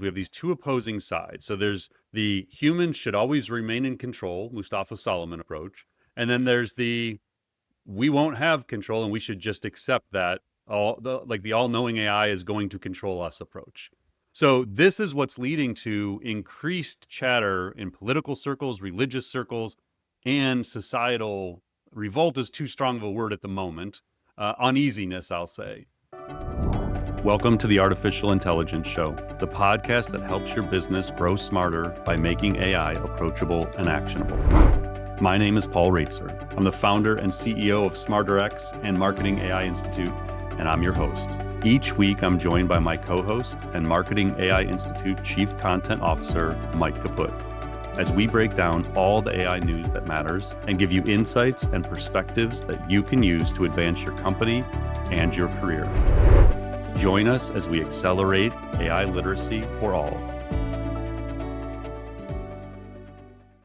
We have these two opposing sides. So there's the humans should always remain in control, Mustafa Solomon approach. And then there's the we won't have control and we should just accept that the all-knowing AI is going to control us approach. So this is what's leading to increased chatter in political circles, religious circles, and societal revolt is too strong of a word at the moment. Uneasiness, I'll say. Welcome to the Artificial Intelligence Show, the podcast that helps your business grow smarter by making AI approachable and actionable. My name is Paul Raitzer. I'm the founder and CEO of SmarterX and Marketing AI Institute, and I'm your host. Each week, I'm joined by my co-host and Marketing AI Institute Chief Content Officer, Mike Kaput, as we break down all the AI news that matters and give you insights and perspectives that you can use to advance your company and your career. Join us as we accelerate AI literacy for all.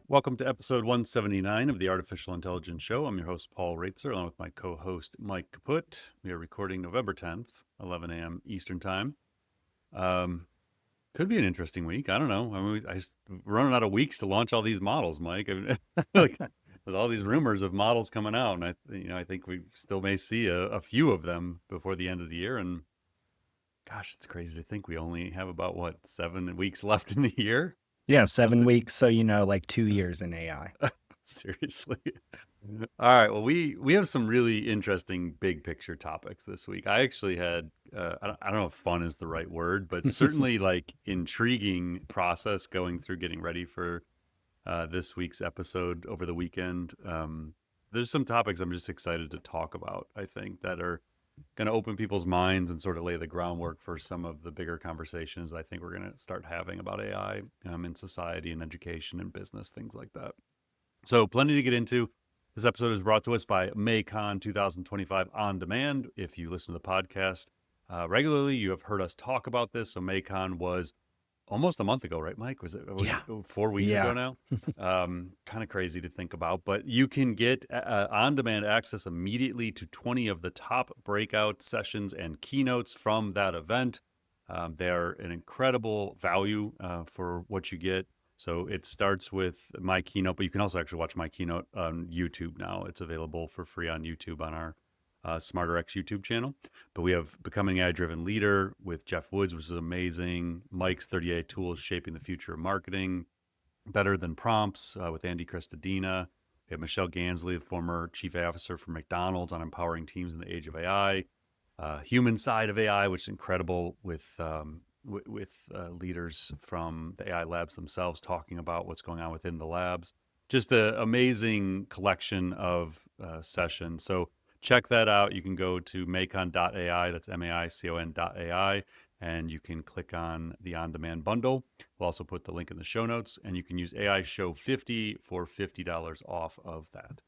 Welcome to episode 179 of the Artificial Intelligence Show. I'm your host, Paul Raitzer, along with my co-host, Mike Kaput. We are recording November 10th, 11 a.m. Eastern Time. Could be an interesting week. I don't know. We're running out of weeks to launch all these models, Mike. There's all these rumors of models coming out, and I think we still may see a few of them before the end of the year. And gosh, it's crazy to think we only have about 7 weeks left in the year. Yeah, 7 weeks. So, like 2 years in AI. Seriously. All right. Well, we have some really interesting big picture topics this week. I actually had, I don't know if fun is the right word, but certainly intriguing process going through getting ready for this week's episode over the weekend. There's some topics I'm just excited to talk about, I think, that are going to open people's minds and sort of lay the groundwork for some of the bigger conversations I think we're going to start having about AI in society and education and business, things like that. So plenty to get into. This episode is brought to us by MAYCON 2025 On Demand. If you listen to the podcast regularly, you have heard us talk about this. So MAYCON was almost a month ago, right, Mike? Was it 4 weeks ago now? Kind of crazy to think about, but you can get on-demand access immediately to 20 of the top breakout sessions and keynotes from that event. They're an incredible value for what you get. So it starts with my keynote, but you can also actually watch my keynote on YouTube now. It's available for free on YouTube on our SmarterX YouTube channel. But we have Becoming AI-Driven Leader with Jeff Woods, which is amazing. Mike's 38 Tools Shaping the Future of Marketing. Better Than Prompts with Andy Cristodina. We have Michelle Gansley, the former Chief AI Officer for McDonald's, on empowering teams in the age of AI. Human Side of AI, which is incredible with leaders from the AI labs themselves talking about what's going on within the labs. Just an amazing collection of sessions. So check that out. You can go to maycon.ai, that's maicon.ai, and you can click on the on-demand bundle. We'll also put the link in the show notes, and you can use AI Show 50 for $50 off of that.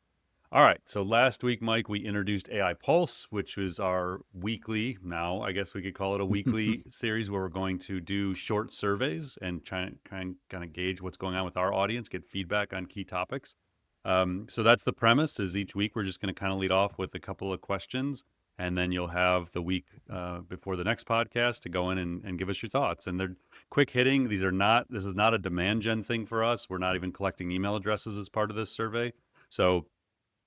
All right, so last week, Mike, we introduced AI Pulse, which was our weekly, now I guess we could call it a weekly series where we're going to do short surveys and try and kind of gauge what's going on with our audience, get feedback on key topics. So that's the premise, is each week we're just going to kind of lead off with a couple of questions, and then you'll have the week before the next podcast to go in and give us your thoughts. And they're quick hitting. This is not a demand gen thing for us. We're not even collecting email addresses as part of this survey. So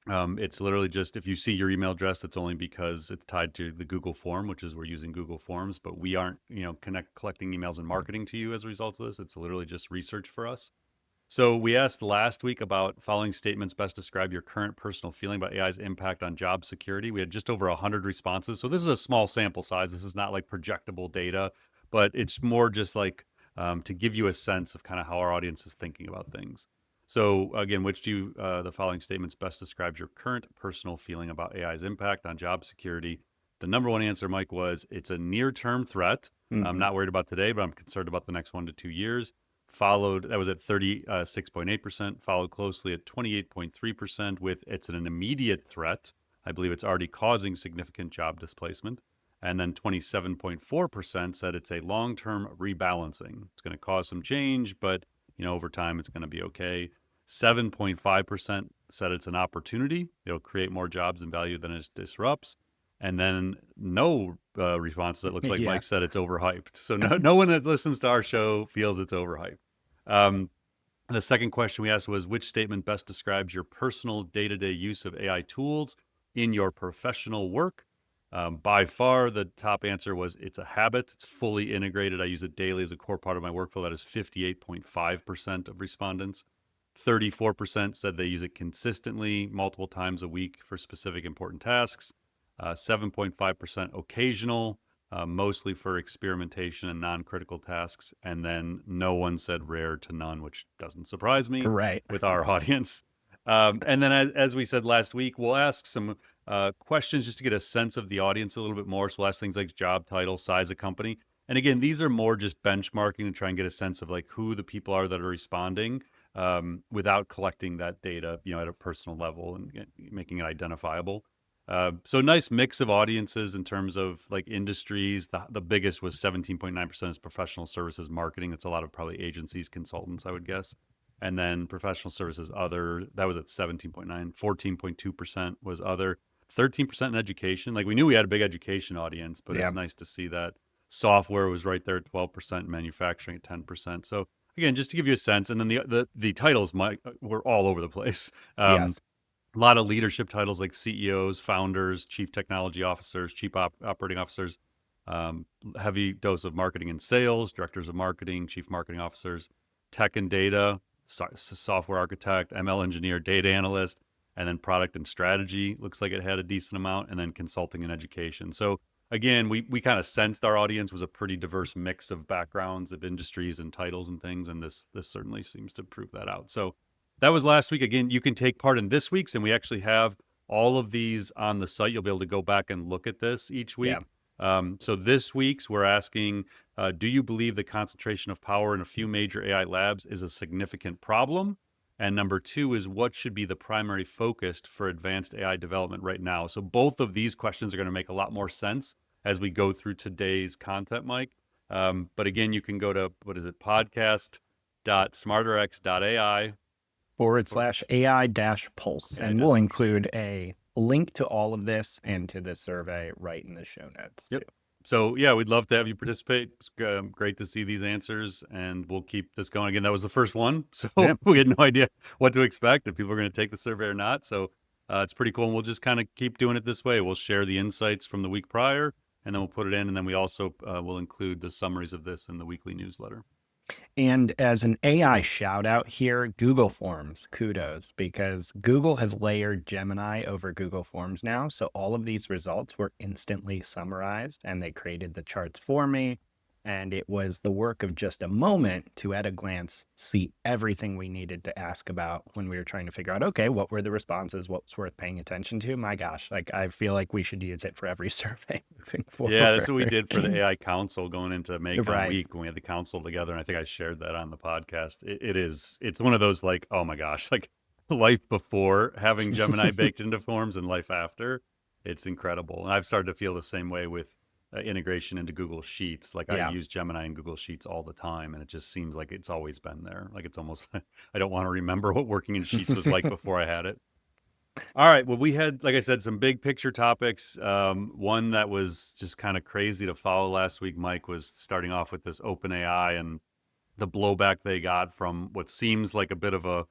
it's literally just, if you see your email address, it's only because it's tied to the Google form, which is we're using Google Forms, but we aren't, collecting emails and marketing to you as a result of this. It's literally just research for us. So we asked last week about following statements best describe your current personal feeling about AI's impact on job security. We had just over 100 responses. So this is a small sample size. This is not like projectable data, but it's more just to give you a sense of kind of how our audience is thinking about things. So again, which do the following statements best describes your current personal feeling about AI's impact on job security? The number one answer, Mike, was it's a near-term threat. Mm-hmm. I'm not worried about today, but I'm concerned about the next 1 to 2 years. That was at 36.8%, followed closely at 28.3% with it's an immediate threat. I believe it's already causing significant job displacement. And then 27.4% said it's a long-term rebalancing. It's going to cause some change, but over time it's going to be okay. 7.5% said it's an opportunity. It'll create more jobs and value than it disrupts. and then no responses. It looks like Yeah. Mike said it's overhyped. So no one that listens to our show feels it's overhyped. Um, the second question we asked was, which statement best describes your personal day-to-day use of AI tools in your professional work? By far, the top answer was it's a habit. It's fully integrated. I use it daily as a core part of my workflow. That is 58.5% of respondents. 34% said they use it consistently, multiple times a week for specific important tasks. 7.5% occasional, mostly for experimentation and non-critical tasks. And then no one said rare to none, which doesn't surprise me Right. with our audience. And then, as we said last week, we'll ask some questions just to get a sense of the audience a little bit more. So we'll ask things like job title, size of company. And again, these are more just benchmarking to try and get a sense of like who the people are that are responding, without collecting that data, at a personal level and making it identifiable. So nice mix of audiences in terms of like industries. The biggest was 17.9% is professional services marketing. It's a lot of probably agencies, consultants, I would guess. And then professional services other, that was at 17.9. 14.2% was other. 13% in education. Like we knew we had a big education audience, but Yeah. it's nice to see that software was right there at 12%, manufacturing at 10%. So again, just to give you a sense, and then the titles were all over the place. Yes. A lot of leadership titles like CEOs, founders, chief technology officers, chief operating officers, heavy dose of marketing and sales, directors of marketing, chief marketing officers, tech and data, software architect, ML engineer, data analyst, and then product and strategy. Looks like it had a decent amount, and then consulting and education. So again, we kind of sensed our audience was a pretty diverse mix of backgrounds, of industries and titles and things, and this certainly seems to prove that out. So that was last week. Again, you can take part in this week's, and we actually have all of these on the site. You'll be able to go back and look at this each week. So this week's, we're asking, do you believe the concentration of power in a few major AI labs is a significant problem? And number two is, what should be the primary focus for advanced AI development right now? So both of these questions are going to make a lot more sense as we go through today's content, Mike. But again, you can go to, podcast.smarterx.ai /AI-pulse. AI And dash we'll pulse. include a link to all of this and to the survey right in the show notes too. So yeah, we'd love to have you participate. It's great to see these answers, and we'll keep this going. Again, that was the first one, so we had no idea what to expect, if people are going to take the survey or not. So it's pretty cool, and we'll just kind of keep doing it this way. We'll share the insights from the week prior, and then we'll put it in, and then we also will include the summaries of this in the weekly newsletter. And as an AI shout out here, Google Forms, kudos, because Google has layered Gemini over Google Forms now. So all of these results were instantly summarized, and they created the charts for me. And it was the work of just a moment to, at a glance, see everything we needed to ask about when we were trying to figure out, okay, what were the responses? What's worth paying attention to? My gosh, like I feel like we should use it for every survey moving forward. Yeah, that's what we did for the AI Council going into Macon Right. Week when we had the council together. And I think I shared that on the podcast. It's one of those like, oh my gosh, like life before having Gemini baked into Forms and life after. It's incredible. And I've started to feel the same way with integration into Google Sheets. Like I use Gemini and Google Sheets all the time, and it just seems like it's always been there. Like it's almost, I don't want to remember what working in Sheets was like before I had it. All right. Well, we had, like I said, some big picture topics. One that was just kind of crazy to follow last week, Mike, was starting off with this OpenAI and the blowback they got from what seems like a bit of a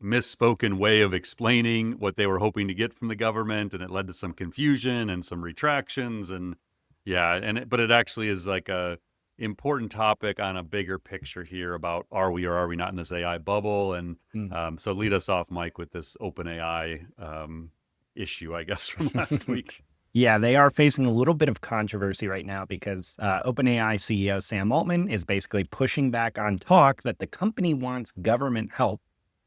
misspoken way of explaining what they were hoping to get from the government, and it led to some confusion and some retractions. And yeah, but it actually is like a important topic on a bigger picture here about are we or are we not in this AI bubble? And so lead us off, Mike, with this OpenAI issue, I guess, from last week. Yeah, they are facing a little bit of controversy right now because OpenAI CEO Sam Altman is basically pushing back on talk that the company wants government help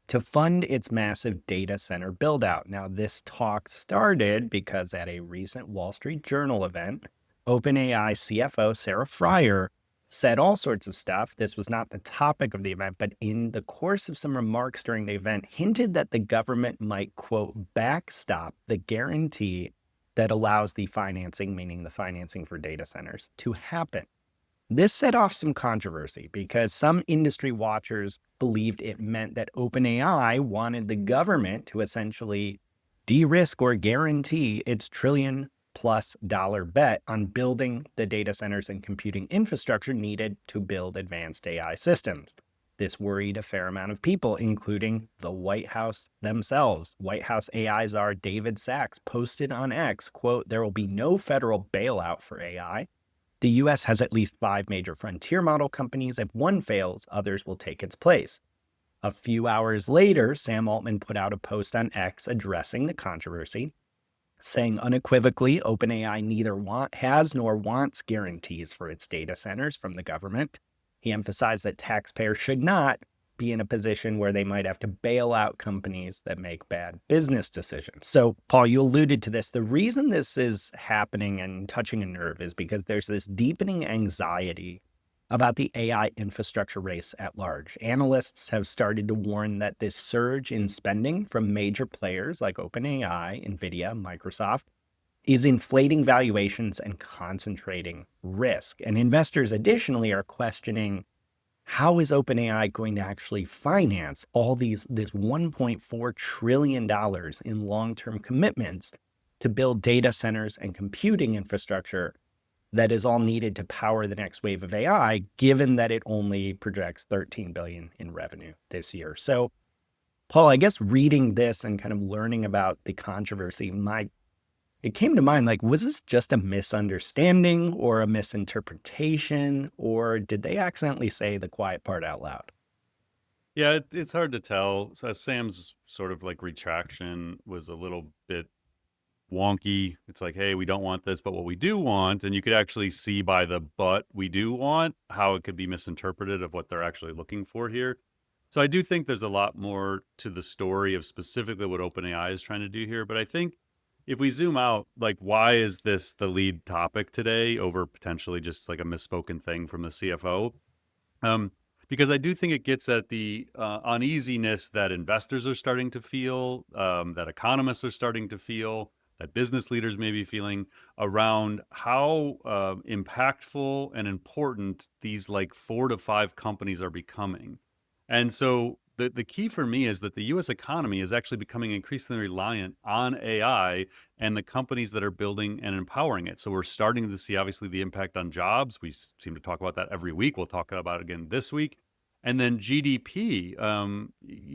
to fund its massive data center build out. Now, this talk started because at a recent Wall Street Journal event, OpenAI CFO Sarah Frier said all sorts of stuff. This was not the topic of the event, but in the course of some remarks during the event, hinted that the government might, quote, backstop the guarantee that allows the financing, meaning the financing for data centers, to happen. This set off some controversy because some industry watchers believed it meant that OpenAI wanted the government to essentially de-risk or guarantee its $1 trillion+ plus dollar bet on building the data centers and computing infrastructure needed to build advanced AI systems. This worried a fair amount of people, including the White House themselves. White House AI czar David Sachs posted on X, quote, "There will be no federal bailout for AI. The US has at least 5 major frontier model companies. If one fails, others will take its place." A few hours later, Sam Altman put out a post on X addressing the controversy, saying unequivocally OpenAI neither has nor wants guarantees for its data centers from the government. He emphasized that taxpayers should not be in a position where they might have to bail out companies that make bad business decisions. So, Paul, you alluded to this. The reason this is happening and touching a nerve is because there's this deepening anxiety about the AI infrastructure race at large. Analysts have started to warn that this surge in spending from major players like OpenAI, NVIDIA, Microsoft is inflating valuations and concentrating risk. And investors additionally are questioning, how is OpenAI going to actually finance all this $1.4 trillion in long-term commitments to build data centers and computing infrastructure that is all needed to power the next wave of AI, given that it only projects $13 billion in revenue this year? So, Paul, I guess reading this and kind of learning about the controversy, it came to mind, like, was this just a misunderstanding or a misinterpretation, or did they accidentally say the quiet part out loud? Yeah, it's hard to tell. So Sam's sort of like retraction was a little bit wonky. It's like, hey, we don't want this, but what we do want, and you could actually see by the "but we do want" how it could be misinterpreted of what they're actually looking for here. So I do think there's a lot more to the story of specifically what OpenAI is trying to do here. But I think if we zoom out, like, why is this the lead topic today over potentially just like a misspoken thing from the CFO? Um, because I do think it gets at the uneasiness that investors are starting to feel, that economists are starting to feel, that business leaders may be feeling around how impactful and important these like 4 to 5 companies are becoming. And so the key for me is that the US economy is actually becoming increasingly reliant on AI and the companies that are building and empowering it. So we're starting to see obviously the impact on jobs. We seem to talk about that every week. We'll talk about it again this week. And then GDP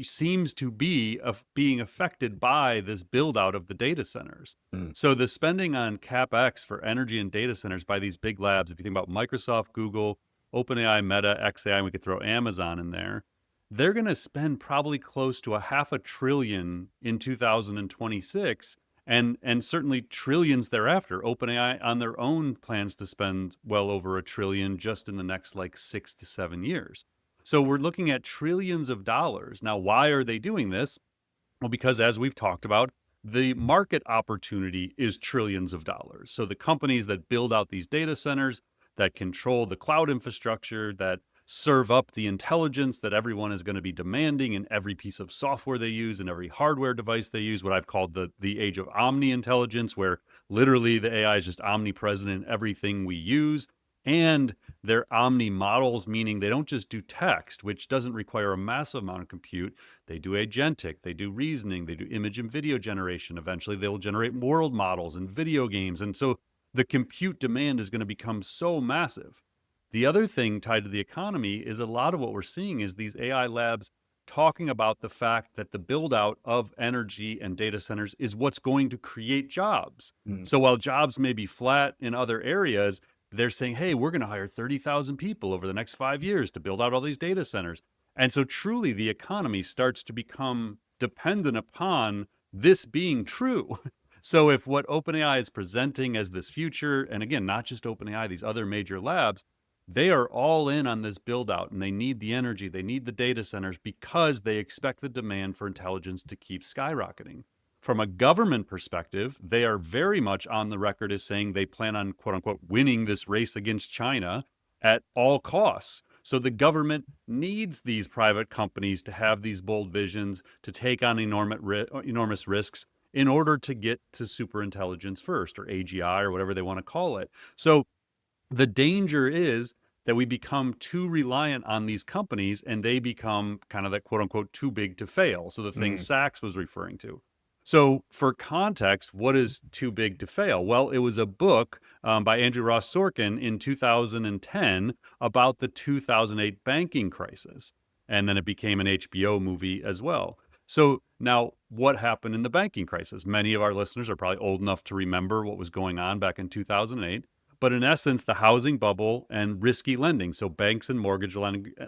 seems to be being affected by this build out of the data centers. Mm. So the spending on CapEx for energy and data centers by these big labs, if you think about Microsoft, Google, OpenAI, Meta, XAI, and we could throw Amazon in there, they're going to spend probably close to $500 billion in 2026 and certainly trillions thereafter. OpenAI on their own plans to spend well over $1 trillion just in the next like 6 to 7 years. So we're looking at trillions of dollars. Now, why are they doing this? Well, because as we've talked about, the market opportunity is trillions of dollars. So the companies that build out these data centers, that control the cloud infrastructure, that serve up the intelligence that everyone is going to be demanding in every piece of software they use and every hardware device they use, what I've called the age of omni-intelligence, where literally the AI is just omnipresent in everything we use. And they're omni models, meaning they don't just do text, which doesn't require a massive amount of compute. They do agentic, they do reasoning, they do image and video generation. Eventually, they will generate world models and video games. And so the compute demand is going to become so massive. The other thing tied to the economy is a lot of what we're seeing is these AI labs talking about the fact that the build out of energy and data centers is what's going to create jobs. Mm. So while jobs may be flat in other areas, they're saying, hey, we're going to hire 30,000 people over the next 5 years to build out all these data centers. And so truly the economy starts to become dependent upon this being true. So if what OpenAI is presenting as this future, and again, not just OpenAI, these other major labs, they are all in on this build out and they need the energy, they need the data centers because they expect the demand for intelligence to keep skyrocketing. From a government perspective, they are very much on the record as saying they plan on, quote unquote, winning this race against China at all costs. So the government needs these private companies to have these bold visions, to take on enormous risks in order to get to superintelligence first, or AGI, or whatever they want to call it. So the danger is that we become too reliant on these companies and they become kind of that quote unquote too big to fail. So the thing Sachs was referring to. So, for context, what is Too Big to Fail? Well, it was a book by Andrew Ross Sorkin in 2010 about the 2008 banking crisis. And then it became an HBO movie as well. So, now what happened in the banking crisis? Many of our listeners are probably old enough to remember what was going on back in 2008. But in essence, the housing bubble and risky lending. So, banks and mortgage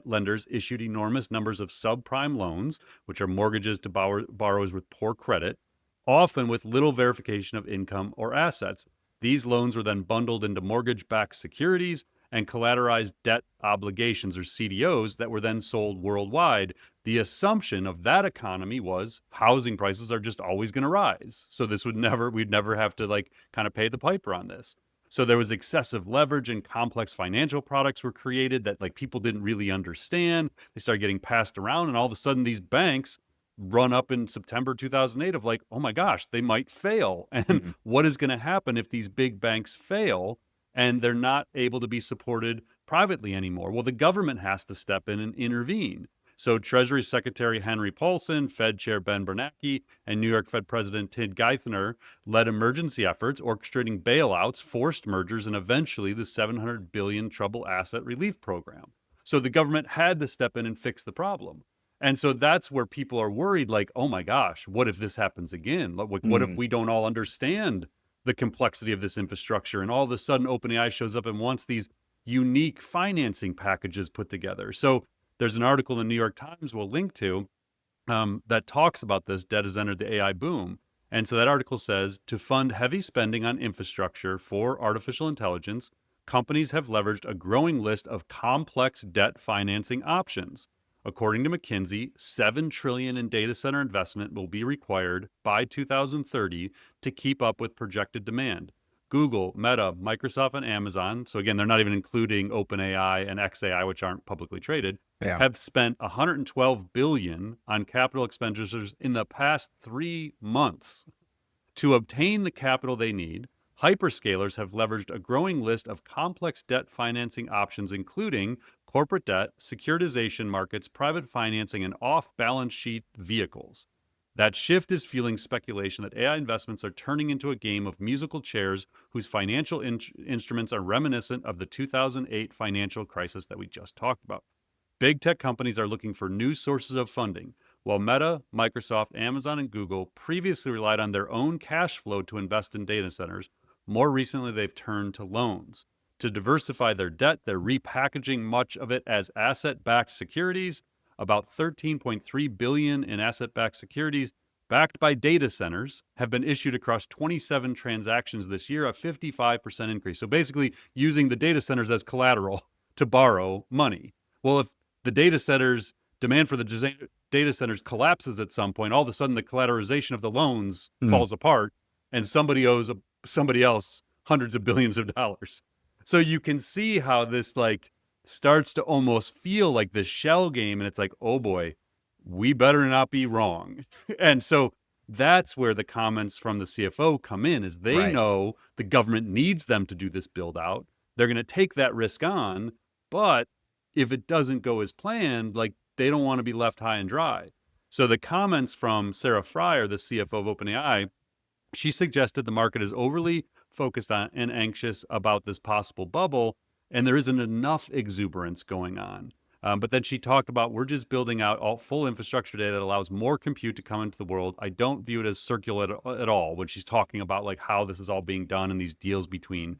lenders issued enormous numbers of subprime loans, which are mortgages to borrowers with poor credit, often with little verification of income or assets. These loans were then bundled into mortgage backed securities and collateralized debt obligations, or CDOs, that were then sold worldwide. The assumption of that economy was housing prices are just always going to rise. So we'd never have to kind of pay the piper on this. So there was excessive leverage and complex financial products were created that people didn't really understand. They started getting passed around, and all of a sudden these banks run up in September 2008 of oh my gosh, they might fail. And Mm. what is going to happen if these big banks fail and they're not able to be supported privately anymore? Well, the government has to step in and intervene. So Treasury Secretary Henry Paulson, Fed Chair Ben Bernanke, and New York Fed President Ted Geithner led emergency efforts, orchestrating bailouts, forced mergers, and eventually the $700 billion trouble asset relief program. So the government had to step in and fix the problem. And so that's where people are worried, oh my gosh, what if this happens again? What if Mm. we don't all understand the complexity of this infrastructure and all of a sudden OpenAI shows up and wants these unique financing packages put together? So there's an article in the New York Times we'll link to that talks about this. Debt has entered the AI boom. And so that article says, to fund heavy spending on infrastructure for artificial intelligence, companies have leveraged a growing list of complex debt financing options. According to McKinsey, $7 trillion in data center investment will be required by 2030 to keep up with projected demand. Google, Meta, Microsoft, and Amazon, so again, they're not even including OpenAI and xAI, which aren't publicly traded, Yeah. have spent $112 billion on capital expenditures in the past 3 months. To obtain the capital they need, hyperscalers have leveraged a growing list of complex debt financing options, including corporate debt, securitization markets, private financing, and off-balance sheet vehicles. That shift is fueling speculation that AI investments are turning into a game of musical chairs whose financial instruments are reminiscent of the 2008 financial crisis that we just talked about. Big tech companies are looking for new sources of funding. While Meta, Microsoft, Amazon, and Google previously relied on their own cash flow to invest in data centers, more recently they've turned to loans. To diversify their debt, they're repackaging much of it as asset-backed securities. About $13.3 billion in asset-backed securities backed by data centers have been issued across 27 transactions this year, a 55% increase. So basically using the data centers as collateral to borrow money. Well, if the data centers demand for the data centers collapses at some point, all of a sudden the collateralization of the loans Mm. falls apart and somebody owes somebody else hundreds of billions of dollars. So you can see how this starts to almost feel like this shell game, and it's oh boy, we better not be wrong. And so that's where the comments from the CFO come in, is they Right. know the government needs them to do this build out. They're going to take that risk on, but if it doesn't go as planned, they don't want to be left high and dry. So the comments from Sarah Fryer, the CFO of OpenAI, she suggested the market is overly focused on and anxious about this possible bubble, and there isn't enough exuberance going on. But then she talked about, we're just building out all full infrastructure today that allows more compute to come into the world. I don't view it as circular at all when she's talking about how this is all being done and these deals between.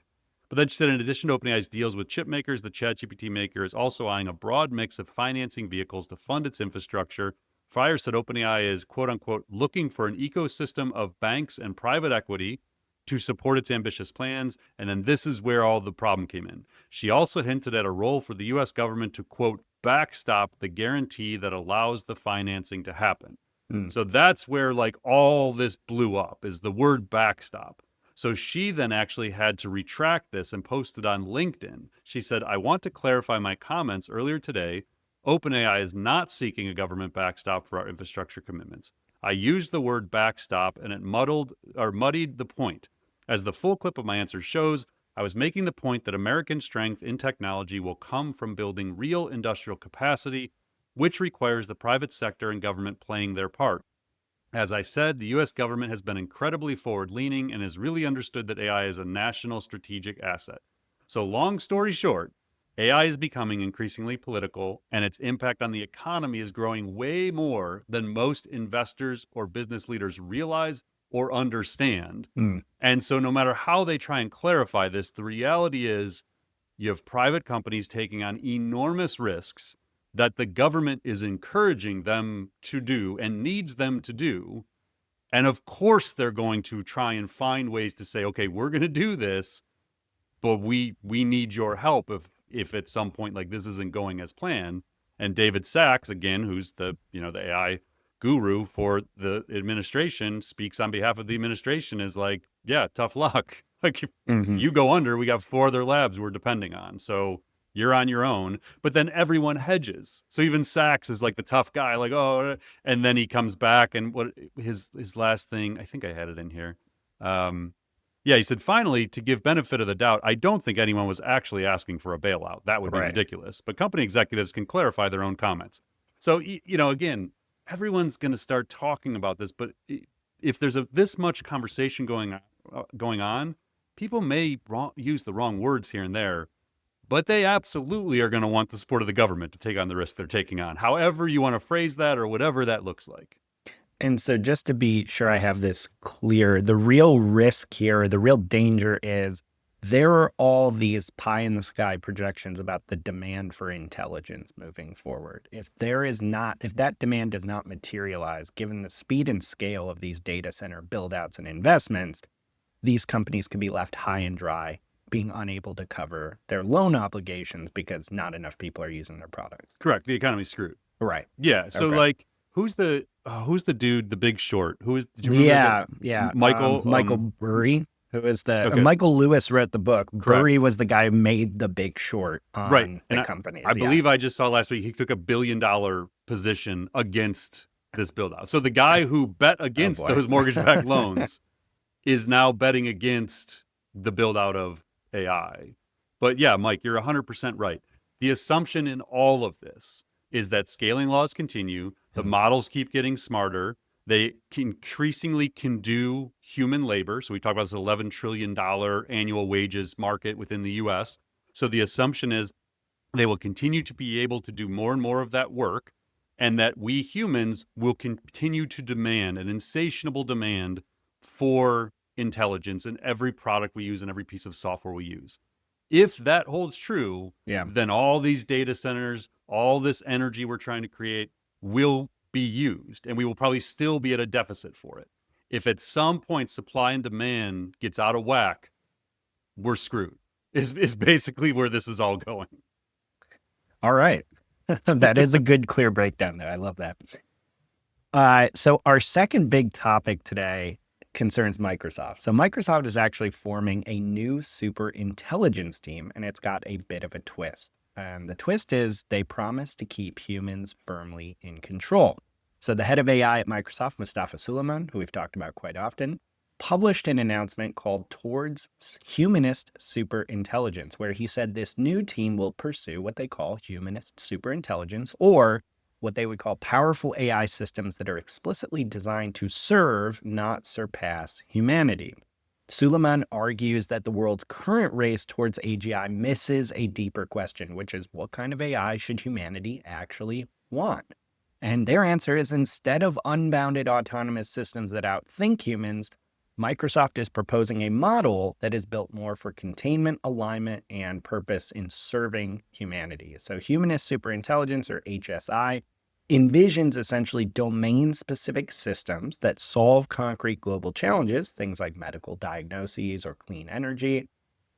But then she said, in addition to OpenAI's deals with chip makers, the ChatGPT maker is also eyeing a broad mix of financing vehicles to fund its infrastructure. Fryer said OpenAI is, quote unquote, looking for an ecosystem of banks and private equity to support its ambitious plans. And then this is where all the problem came in. She also hinted at a role for the U.S. government to, quote, backstop the guarantee that allows the financing to happen. Mm. So that's where all this blew up, is the word backstop. So she then actually had to retract this and post it on LinkedIn. She said, I want to clarify my comments earlier today. OpenAI is not seeking a government backstop for our infrastructure commitments. I used the word backstop and it muddied the point. As the full clip of my answer shows, I was making the point that American strength in technology will come from building real industrial capacity, which requires the private sector and government playing their part. As I said, the US government has been incredibly forward-leaning and has really understood that AI is a national strategic asset. So long story short, AI is becoming increasingly political, and its impact on the economy is growing way more than most investors or business leaders realize or understand. Mm. And so no matter how they try and clarify this, the reality is you have private companies taking on enormous risks that the government is encouraging them to do and needs them to do. And of course, they're going to try and find ways to say, okay, we're going to do this, but we need your help if at some point like this isn't going as planned. And David Sachs, again, who's the the AI guru for the administration, speaks on behalf of the administration, is like, yeah, tough luck. Like if Hmm. you go under, we got 4 other labs we're depending on. So you're on your own. But then everyone hedges. So even Sachs is like the tough guy, like, oh, and then he comes back and what his last thing, I think I had it in here. Yeah, he said, finally, to give benefit of the doubt, I don't think anyone was actually asking for a bailout. That would be Right. ridiculous. But company executives can clarify their own comments. So, again, everyone's going to start talking about this. But if there's this much conversation going on, people may use the wrong words here and there. But they absolutely are going to want the support of the government to take on the risk they're taking on, however you want to phrase that or whatever that looks like. And so just to be sure I have this clear, the real risk here, the real danger is there are all these pie in the sky projections about the demand for intelligence moving forward. If that demand does not materialize, given the speed and scale of these data center buildouts and investments, these companies could be left high and dry, being unable to cover their loan obligations because not enough people are using their products. Correct. The economy's screwed. Right. Yeah. So Okay. like, who's the dude, The Big Short? Did you remember Yeah. Michael? Michael Burry, who was Okay, Michael Lewis wrote the book. correct. Burry was the guy who made The Big Short Right. on And the I companies. believe I just saw last week he took $1 billion position against this build out. So the guy who bet Oh against boy. those mortgage-backed loans is now betting against the build out of AI. But yeah, Mike, you're 100% right. The assumption in all of this is that scaling laws continue, the models keep getting smarter, they increasingly can do human labor. So we talk about this $11 trillion annual wages market within the US. So the assumption is they will continue to be able to do more and more of that work, and that we humans will continue to demand an insatiable demand for intelligence in every product we use and every piece of software we use. If that holds true, Yeah. then all these data centers, all this energy we're trying to create will be used, and we will probably still be at a deficit for it. If at some point supply and demand gets out of whack, we're screwed, is basically where this is all going. All right. That is a good, clear breakdown there. I love that. So our second big topic today concerns Microsoft. So Microsoft is actually forming a new super intelligence team, and it's got a bit of a twist. And the twist is they promise to keep humans firmly in control. So the head of AI at Microsoft, Mustafa Suleyman, who we've talked about quite often, published an announcement called Towards Humanist Superintelligence, where he said this new team will pursue what they call humanist superintelligence, or what they would call powerful AI systems that are explicitly designed to serve, not surpass, humanity. Suleiman argues that the world's current race towards AGI misses a deeper question, which is what kind of AI should humanity actually want? And their answer is instead of unbounded autonomous systems that outthink humans, Microsoft is proposing a model that is built more for containment, alignment, and purpose in serving humanity. So humanist superintelligence, or HSI, envisions essentially domain-specific systems that solve concrete global challenges, things like medical diagnoses or clean energy,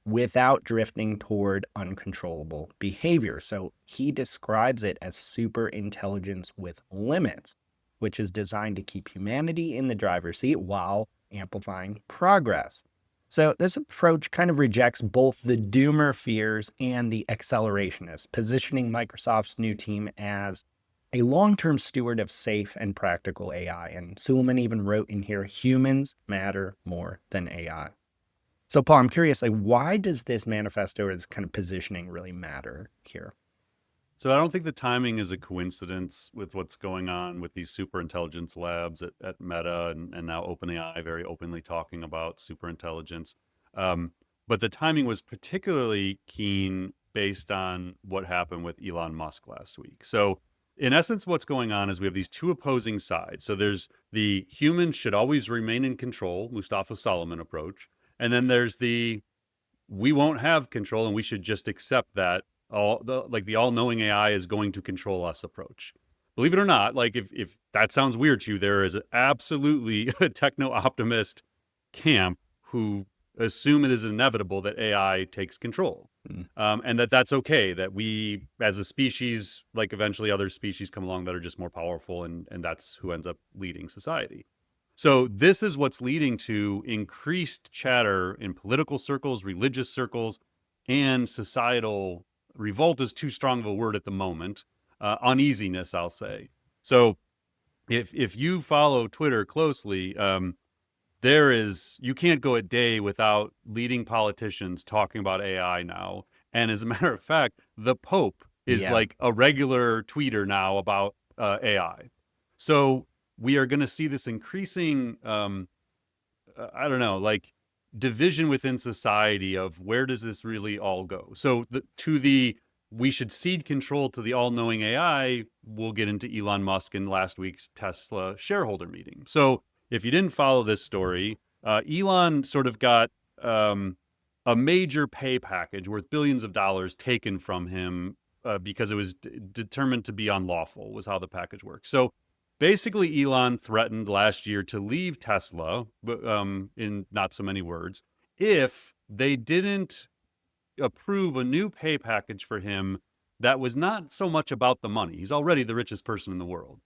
without drifting toward uncontrollable behavior. So he describes it as superintelligence with limits, which is designed to keep humanity in the driver's seat while amplifying progress. So this approach kind of rejects both the doomer fears and the accelerationists, positioning Microsoft's new team as a long-term steward of safe and practical AI. And Suleiman even wrote in here, humans matter more than AI. So Paul, I'm curious, why does this manifesto or this kind of positioning really matter here? So I don't think the timing is a coincidence with what's going on with these superintelligence labs at Meta and now OpenAI very openly talking about superintelligence. Um, but the timing was particularly keen based on what happened with Elon Musk last week. So in essence, what's going on is we have these two opposing sides. So there's the humans should always remain in control, Mustafa Solomon approach. And then there's the we won't have control and we should just accept that the all-knowing AI is going to control us approach. Believe it or not, like if that sounds weird to you, there is absolutely a techno-optimist camp who assume it is inevitable that AI takes control. And that's okay, that we as a species, like eventually other species come along that are just more powerful, and that's who ends up leading society. So this is what's leading to increased chatter in political circles, religious circles, and societal revolt is too strong of a word at the moment. Uneasiness, I'll say. So if you follow Twitter closely, you can't go a day without leading politicians talking about AI now. And as a matter of fact, the Pope is Yeah. like a regular tweeter now about AI. So we are going to see this increasing, I don't know, like division within society of where does this really all go? So we should cede control to the all-knowing AI. We'll get into Elon Musk in last week's Tesla shareholder meeting. So if you didn't follow this story, Elon sort of got a major pay package worth billions of dollars taken from him because it was determined to be unlawful, was how the package worked. So basically, Elon threatened last year to leave Tesla, in not so many words, if they didn't approve a new pay package for him that was not so much about the money. He's already the richest person in the world.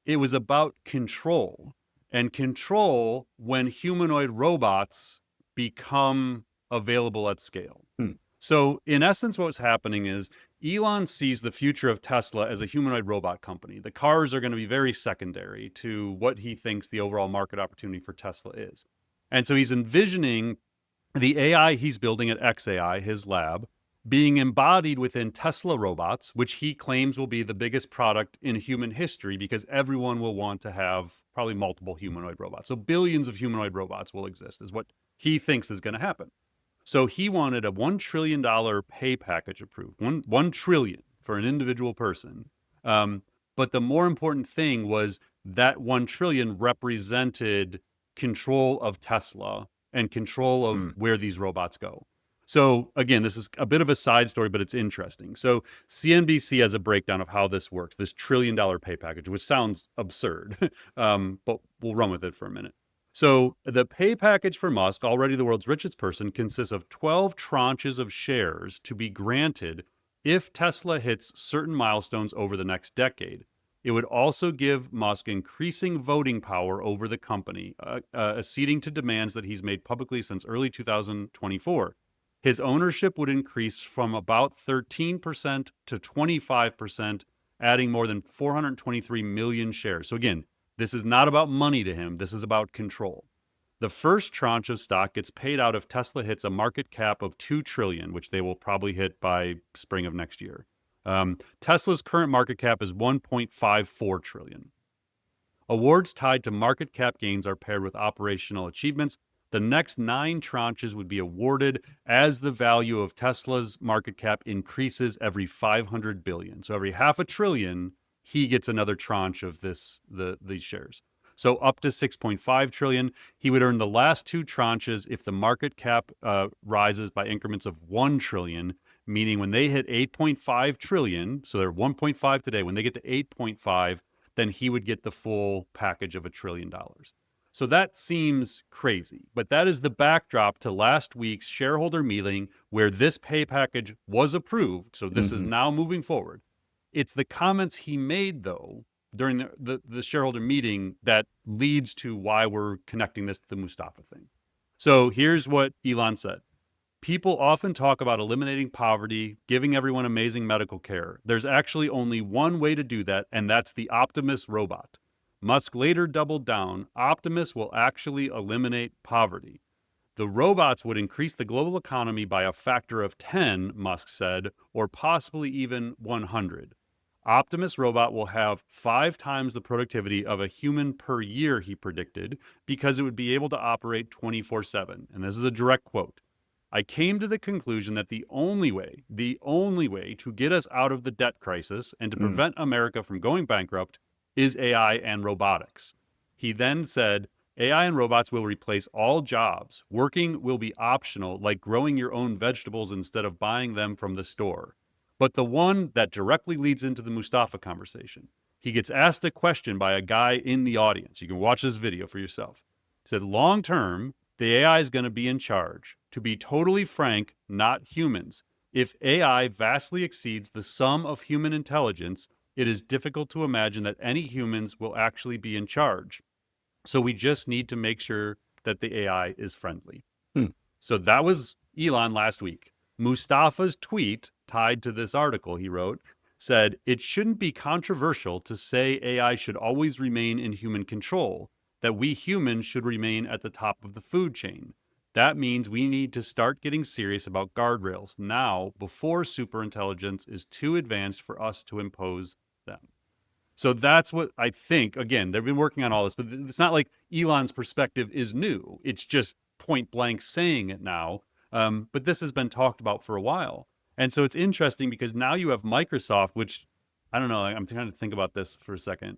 It was about control, and control when humanoid robots become available at scale. Hmm. So, in essence, what's happening is Elon sees the future of Tesla as a humanoid robot company. The cars are going to be very secondary to what he thinks the overall market opportunity for Tesla is. And so he's envisioning the AI he's building at XAI, his lab, being embodied within Tesla robots, which he claims will be the biggest product in human history because everyone will want to have probably multiple humanoid robots. So billions of humanoid robots will exist, is what he thinks is going to happen. So he wanted a $1 trillion pay package approved, $1 trillion for an individual person. But the more important thing was that 1 trillion represented control of Tesla and control of where these robots go. So again, this is a bit of a side story, but it's interesting. So CNBC has a breakdown of how this works, this $1 trillion pay package, which sounds absurd, but we'll run with it for a minute. So the pay package for Musk, already the world's richest person, consists of 12 tranches of shares to be granted if Tesla hits certain milestones over the next decade. It would also give Musk increasing voting power over the company, acceding to demands that he's made publicly since early 2024. His ownership would increase from about 13% to 25%, adding more than 423 million shares. So again, this is not about money to him. This is about control. The first tranche of stock gets paid out if Tesla hits a market cap of $2 trillion, which they will probably hit by spring of next year. Tesla's current market cap is $1.54 trillion. Awards tied to market cap gains are paired with operational achievements. The next 9 tranches would be awarded as the value of Tesla's market cap increases every 500 billion. So every half a trillion, he gets another tranche of these shares. So up to 6.5 trillion. He would earn the last 2 tranches if the market cap rises by increments of 1 trillion, meaning when they hit 8.5 trillion, so they're 1.5 today, when they get to 8.5, then he would get the full package of $1 trillion. So that seems crazy, but that is the backdrop to last week's shareholder meeting where this pay package was approved. So this is now moving forward. It's the comments he made, though, during the shareholder meeting that leads to why we're connecting this to the Mustafa thing. So here's what Elon said. People often talk about eliminating poverty, giving everyone amazing medical care. There's actually only one way to do that, and that's the Optimus robot. Musk later doubled down. Optimus will actually eliminate poverty. The robots would increase the global economy by a factor of 10, Musk said, or possibly even 100. Optimus robot will have 5 times the productivity of a human per year, he predicted, because it would be able to operate 24/7. And this is a direct quote. I came to the conclusion that the only way to get us out of the debt crisis and to prevent America from going bankrupt is AI and robotics. He then said, AI and robots will replace all jobs. Working will be optional, like growing your own vegetables instead of buying them from the store. But the one that directly leads into the Mustafa conversation, he gets asked a question by a guy in the audience. You can watch this video for yourself. He said, long term, the AI is going to be in charge. To be totally frank, not humans. If AI vastly exceeds the sum of human intelligence, it is difficult to imagine that any humans will actually be in charge. So we just need to make sure that the AI is friendly. Hmm. So that was Elon last week. Mustafa's tweet tied to this article he wrote said, it shouldn't be controversial to say AI should always remain in human control, that we humans should remain at the top of the food chain. That means we need to start getting serious about guardrails now before superintelligence is too advanced for us to impose them. So that's what I think. Again, they've been working on all this, but it's not like Elon's perspective is new. It's just point blank saying it now. But this has been talked about for a while. And so it's interesting because now you have Microsoft, which I don't know. I'm trying to think about this for a second.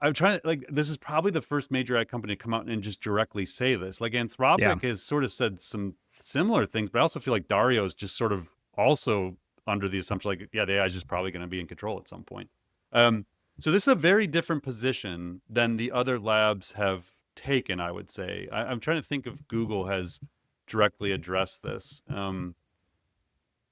I'm trying to, like, this is probably the first major ad company to come out and just directly say this. Like, Anthropic has sort of said some similar things, but I also feel like Dario is just sort of also under the assumption, like, yeah, the AI is just probably going to be in control at some point. So this is a very different position than the other labs have taken, I would say. I'm trying to think if Google has directly addressed this. Well,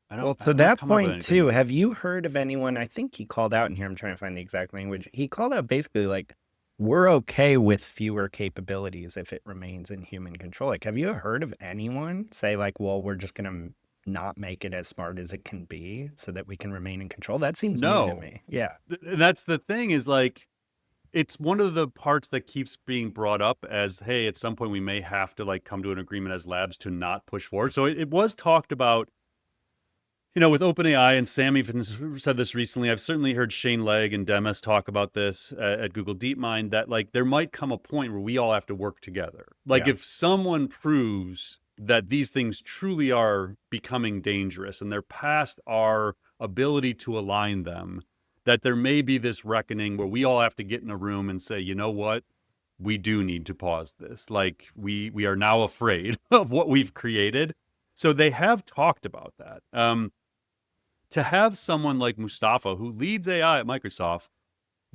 I to haven't that come up with point too, anything. have you heard of anyone? I think he called out in here. I'm trying to find the exact language. He called out basically like, we're okay with fewer capabilities if it remains in human control. Like, have you heard of anyone say like, well, we're just gonna not make it as smart as it can be so that we can remain in control? That seems new to No. me. Yeah. That's the thing is like, it's one of the parts that keeps being brought up as, hey, at some point we may have to like come to an agreement as labs to not push forward. So it was talked about, with OpenAI, and Sam even said this recently. I've certainly heard Shane Legg and Demis talk about this at Google DeepMind, that like there might come a point where we all have to work together. Like if someone proves that these things truly are becoming dangerous and they're past our ability to align them, that there may be this reckoning where we all have to get in a room and say, you know what? We do need to pause this. Like we are now afraid of what we've created. So they have talked about that. To have someone like Mustafa, who leads AI at Microsoft,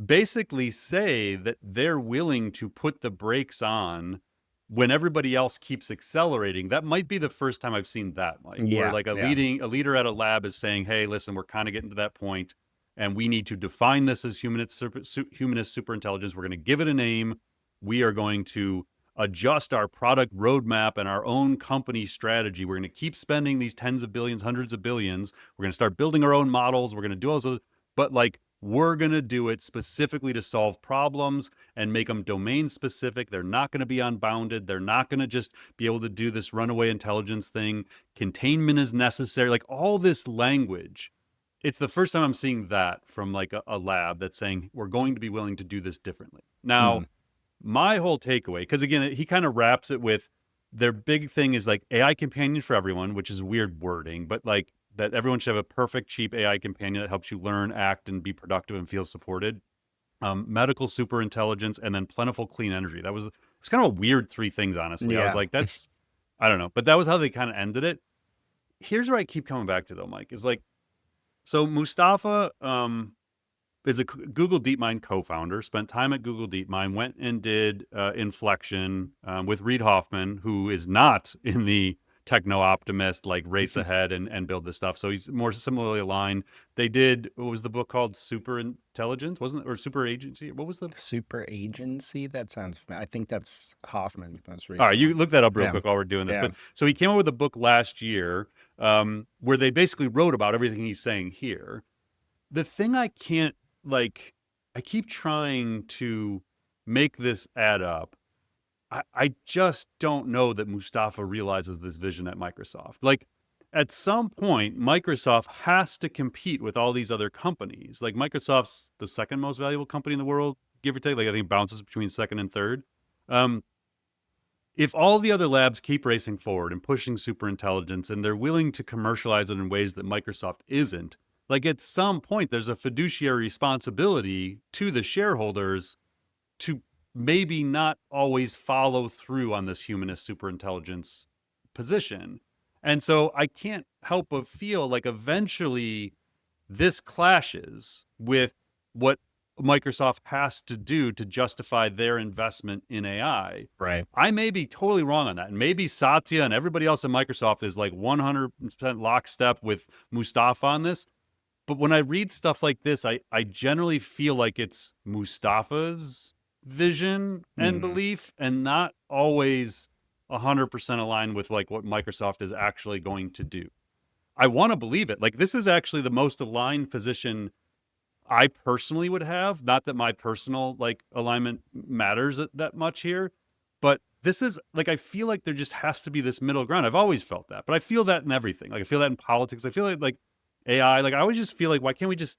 basically say that they're willing to put the brakes on when everybody else keeps accelerating, that might be the first time I've seen that, Mike, where like a leader at a lab is saying, hey, listen, we're kind of getting to that point and we need to define this as humanist superintelligence. We're going to give it a name. We are going to adjust our product roadmap and our own company strategy. We're going to keep spending these tens of billions, hundreds of billions. We're going to start building our own models. We're going to do all those, but like we're going to do it specifically to solve problems and make them domain specific. They're not going to be unbounded. They're not going to just be able to do this runaway intelligence thing. Containment is necessary. Like all this language. It's the first time I'm seeing that from like a lab that's saying we're going to be willing to do this differently. Now, my whole takeaway, because again, he kind of wraps it with their big thing is like AI companion for everyone, which is weird wording, but like that everyone should have a perfect, cheap AI companion that helps you learn, act, and be productive and feel supported. Medical super intelligence, and then plentiful clean energy. That was it's kind of a weird 3 things, honestly. I was like, that's I don't know, but that was how they kind of ended it. Here's where I keep coming back to though, Mike, is like, so Mustafa is a Google DeepMind co-founder, spent time at Google DeepMind, went and did Inflection with Reid Hoffman, who is not in the techno-optimist, like race ahead and build this stuff. So he's more similarly aligned. They did, what was the book called? Super Intelligence, wasn't it? Or Super Agency? What was the? Super Agency? That sounds, I think that's Hoffman's most recent. All right, you one. look that up real quick while we're doing this. But so he came up with a book last year where they basically wrote about everything he's saying here. The thing I can't, like, I keep trying to make this add up. I just don't know that Mustafa realizes this vision at Microsoft. Like, at some point, Microsoft has to compete with all these other companies. Like Microsoft's the second most valuable company in the world, give or take. Like I think it bounces between second and third. Um, if all the other labs keep racing forward and pushing superintelligence and they're willing to commercialize it in ways that Microsoft isn't, like at some point, there's a fiduciary responsibility to the shareholders to maybe not always follow through on this humanist superintelligence position. And so I can't help but feel like eventually this clashes with what Microsoft has to do to justify their investment in AI. Right. I may be totally wrong on that. And maybe Satya and everybody else at Microsoft is like 100% lockstep with Mustafa on this. But when I read stuff like this, I generally feel like it's Mustafa's vision and belief and not always 100% aligned with like what Microsoft is actually going to do. I want to believe it. Like this is actually the most aligned position I personally would have. Not that my personal like alignment matters that much here, but this is like I feel like there just has to be this middle ground. I've always felt that, but I feel that in everything. Like I feel that in politics. I feel like AI. Like I always just feel like why can't we just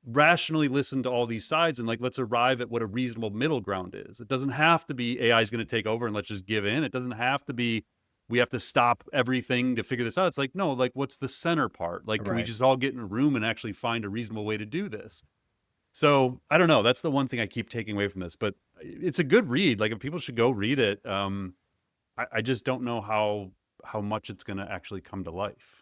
rationally listen to all these sides and like let's arrive at what a reasonable middle ground is. It doesn't have to be AI is going to take over and let's just give in. It doesn't have to be we have to stop everything to figure this out. It's like no, like what's the center part? Like can we Right. just all get in a room and actually find a reasonable way to do this? So I don't know. That's the one thing I keep taking away from this, but it's a good read. Like if people should go read it. I just don't know how much it's going to actually come to life.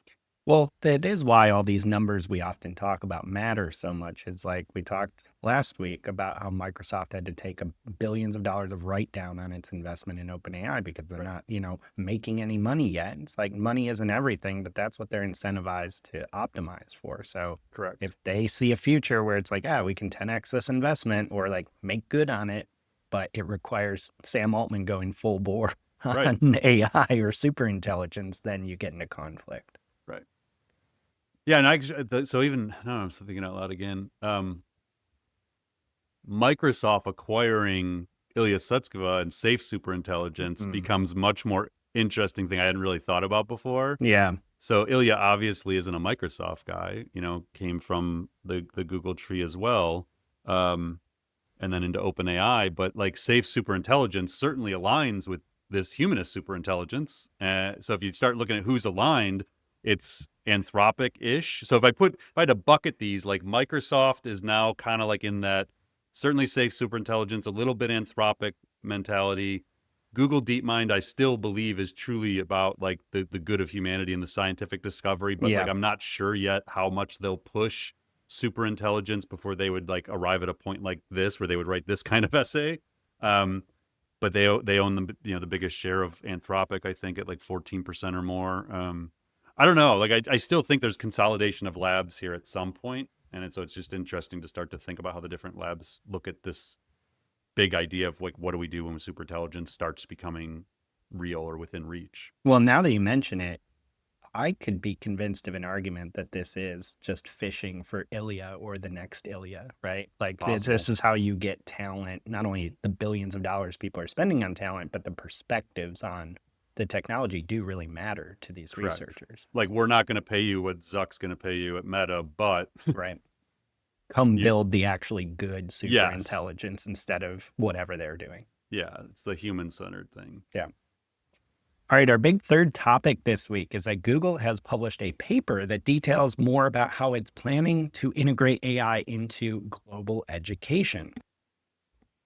Well, that is why all these numbers we often talk about matter so much. Is like we talked last week about how Microsoft had to take billions of dollars of write down on its investment in OpenAI because they're Right. not, making any money yet. It's like money isn't everything, but that's what they're incentivized to optimize for. So Correct. if they see a future where it's like, we can 10x this investment or like make good on it, but it requires Sam Altman going full bore Right. on AI or superintelligence, then you get into conflict. Right. Yeah, and so even no, I'm still thinking out loud again. Microsoft acquiring Ilya Sutskever and Safe Superintelligence becomes much more interesting thing I hadn't really thought about before. Yeah. So Ilya obviously isn't a Microsoft guy, came from the Google tree as well, and then into OpenAI. But like Safe Superintelligence certainly aligns with this humanist superintelligence. So if you start looking at who's aligned, it's Anthropic-ish. So if I had to bucket these, like Microsoft is now kind of like in that certainly Safe Superintelligence, a little bit Anthropic mentality. Google DeepMind, I still believe is truly about like the good of humanity and the scientific discovery, but like I'm not sure yet how much they'll push superintelligence before they would like arrive at a point like this where they would write this kind of essay. But they own the biggest share of Anthropic, I think, at like 14% or more. I don't know. Like I still think there's consolidation of labs here at some point, and so it's just interesting to start to think about how the different labs look at this big idea of like what do we do when superintelligence starts becoming real or within reach. Well, now that you mention it, I could be convinced of an argument that this is just fishing for Ilya or the next Ilya, right? Like this is how you get talent, not only the billions of dollars people are spending on talent, but the perspectives on the technology do really matter to these researchers. Like we're not going to pay you what Zuck's going to pay you at Meta, but right. Come build the actually good superintelligence instead of whatever they're doing. Yeah, it's the human-centered thing. Yeah. All right, our big third topic this week is that Google has published a paper that details more about how it's planning to integrate AI into global education.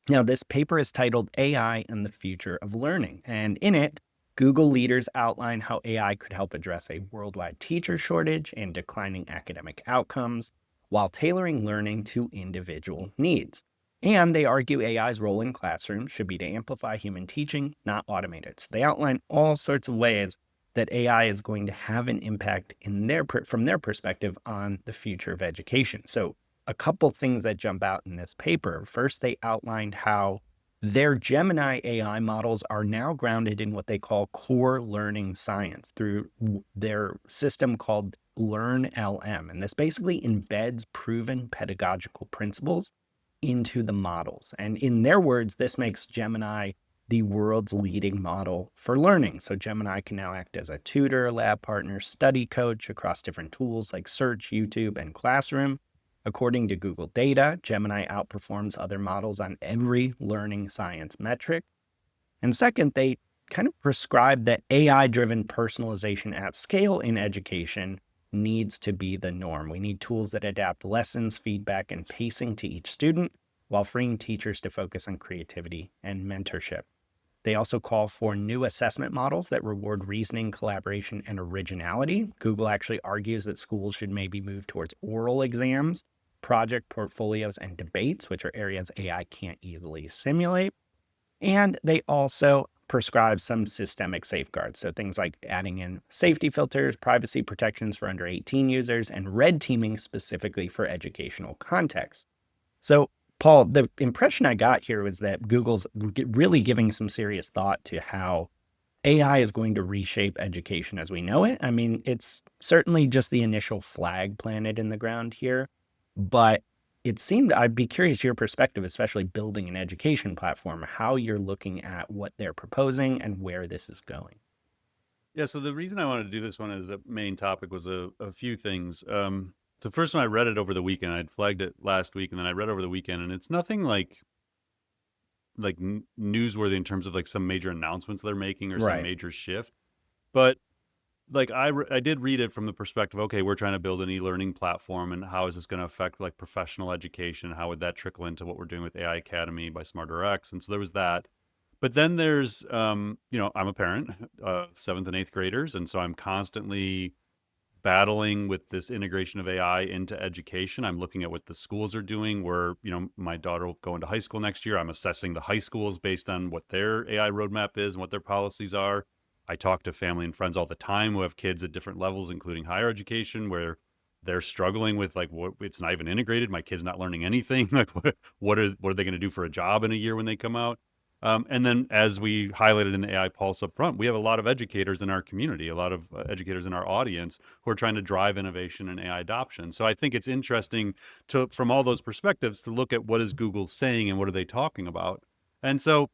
Now, this paper is titled AI and the Future of Learning, and in it, Google leaders outline how AI could help address a worldwide teacher shortage and declining academic outcomes while tailoring learning to individual needs. And they argue AI's role in classrooms should be to amplify human teaching, not automate it. So they outline all sorts of ways that AI is going to have an impact from their perspective on the future of education. So a couple things that jump out in this paper. First, they outlined how their Gemini AI models are now grounded in what they call core learning science through their system called LearnLM. And this basically embeds proven pedagogical principles into the models. And in their words, this makes Gemini the world's leading model for learning. So Gemini can now act as a tutor, lab partner, study coach across different tools like Search, YouTube, and Classroom. According to Google data, Gemini outperforms other models on every learning science metric. And second, they kind of prescribe that AI-driven personalization at scale in education needs to be the norm. We need tools that adapt lessons, feedback, and pacing to each student while freeing teachers to focus on creativity and mentorship. They also call for new assessment models that reward reasoning, collaboration, and originality. Google actually argues that schools should maybe move towards oral exams, project portfolios, and debates, which are areas AI can't easily simulate. And they also prescribe some systemic safeguards. So things like adding in safety filters, privacy protections for under 18 users, and red teaming specifically for educational context. So, Paul, the impression I got here was that Google's really giving some serious thought to how AI is going to reshape education as we know it. I mean, it's certainly just the initial flag planted in the ground here, but it seemed, I'd be curious your perspective, especially building an education platform, how you're looking at what they're proposing and where this is going. Yeah, so the reason I wanted to do this one as a main topic was a few things. The first one, I read it over the weekend. I'd flagged it last week, and then I read over the weekend, and it's nothing like newsworthy in terms of like some major announcements they're making or some Right. major shift. But like I did read it from the perspective, okay, we're trying to build an e-learning platform, and how is this going to affect like professional education? How would that trickle into what we're doing with AI Academy by SmarterX? And so there was that. But then there's, I'm a parent, 7th and 8th graders, and so I'm constantly battling with this integration of AI into education. I'm looking at what the schools are doing, where, my daughter will go into high school next year. I'm assessing the high schools based on what their AI roadmap is and what their policies are. I talk to family and friends all the time who have kids at different levels, including higher education, where they're struggling with like, what, it's not even integrated. My kid's not learning anything. Like, what are they going to do for a job in a year when they come out? And then, as we highlighted in the AI Pulse up front, we have a lot of educators in our community, a lot of educators in our audience who are trying to drive innovation and AI adoption. So I think it's interesting from all those perspectives, to look at what is Google saying and what are they talking about. And so,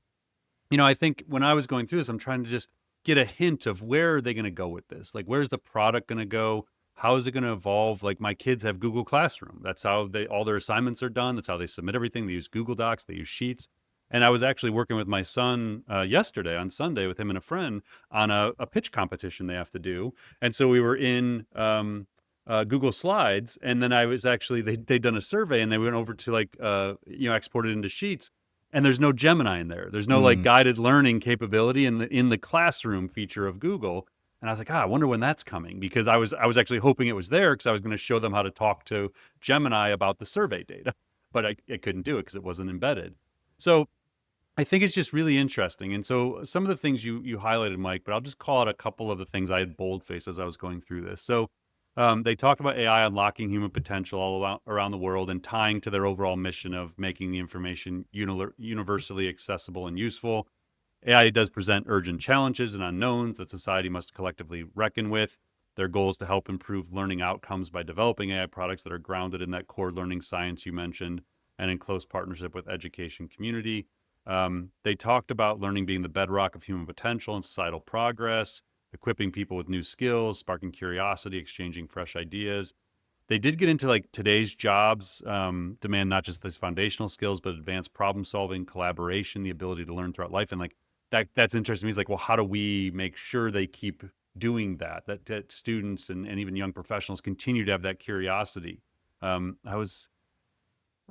I think when I was going through this, I'm trying to just get a hint of where are they going to go with this? Like, where's the product going to go? How is it going to evolve? Like, my kids have Google Classroom. That's how all their assignments are done. That's how they submit everything. They use Google Docs. They use Sheets. And I was actually working with my son yesterday on Sunday with him and a friend on a pitch competition they have to do. And so we were in Google Slides, and then I was actually they'd done a survey, and they went over to like export it into Sheets, and there's no Gemini in there. There's no like Mm. guided learning capability in the classroom feature of Google. And I was like, I wonder when that's coming, because I was actually hoping it was there, because I was going to show them how to talk to Gemini about the survey data, but I couldn't do it because it wasn't embedded. So I think it's just really interesting. And so some of the things you highlighted, Mike, but I'll just call out a couple of the things I had boldfaced as I was going through this. So they talked about AI unlocking human potential all around the world, and tying to their overall mission of making the information universally accessible and useful. AI does present urgent challenges and unknowns that society must collectively reckon with. Their goal is to help improve learning outcomes by developing AI products that are grounded in that core learning science you mentioned, and in close partnership with education community. They talked about learning being the bedrock of human potential and societal progress, equipping people with new skills, sparking curiosity, exchanging fresh ideas. They did get into like today's jobs demand not just these foundational skills, but advanced problem solving, collaboration, the ability to learn throughout life. And like that's interesting to me. It's like, well, how do we make sure they keep doing that students and even young professionals continue to have that curiosity? I was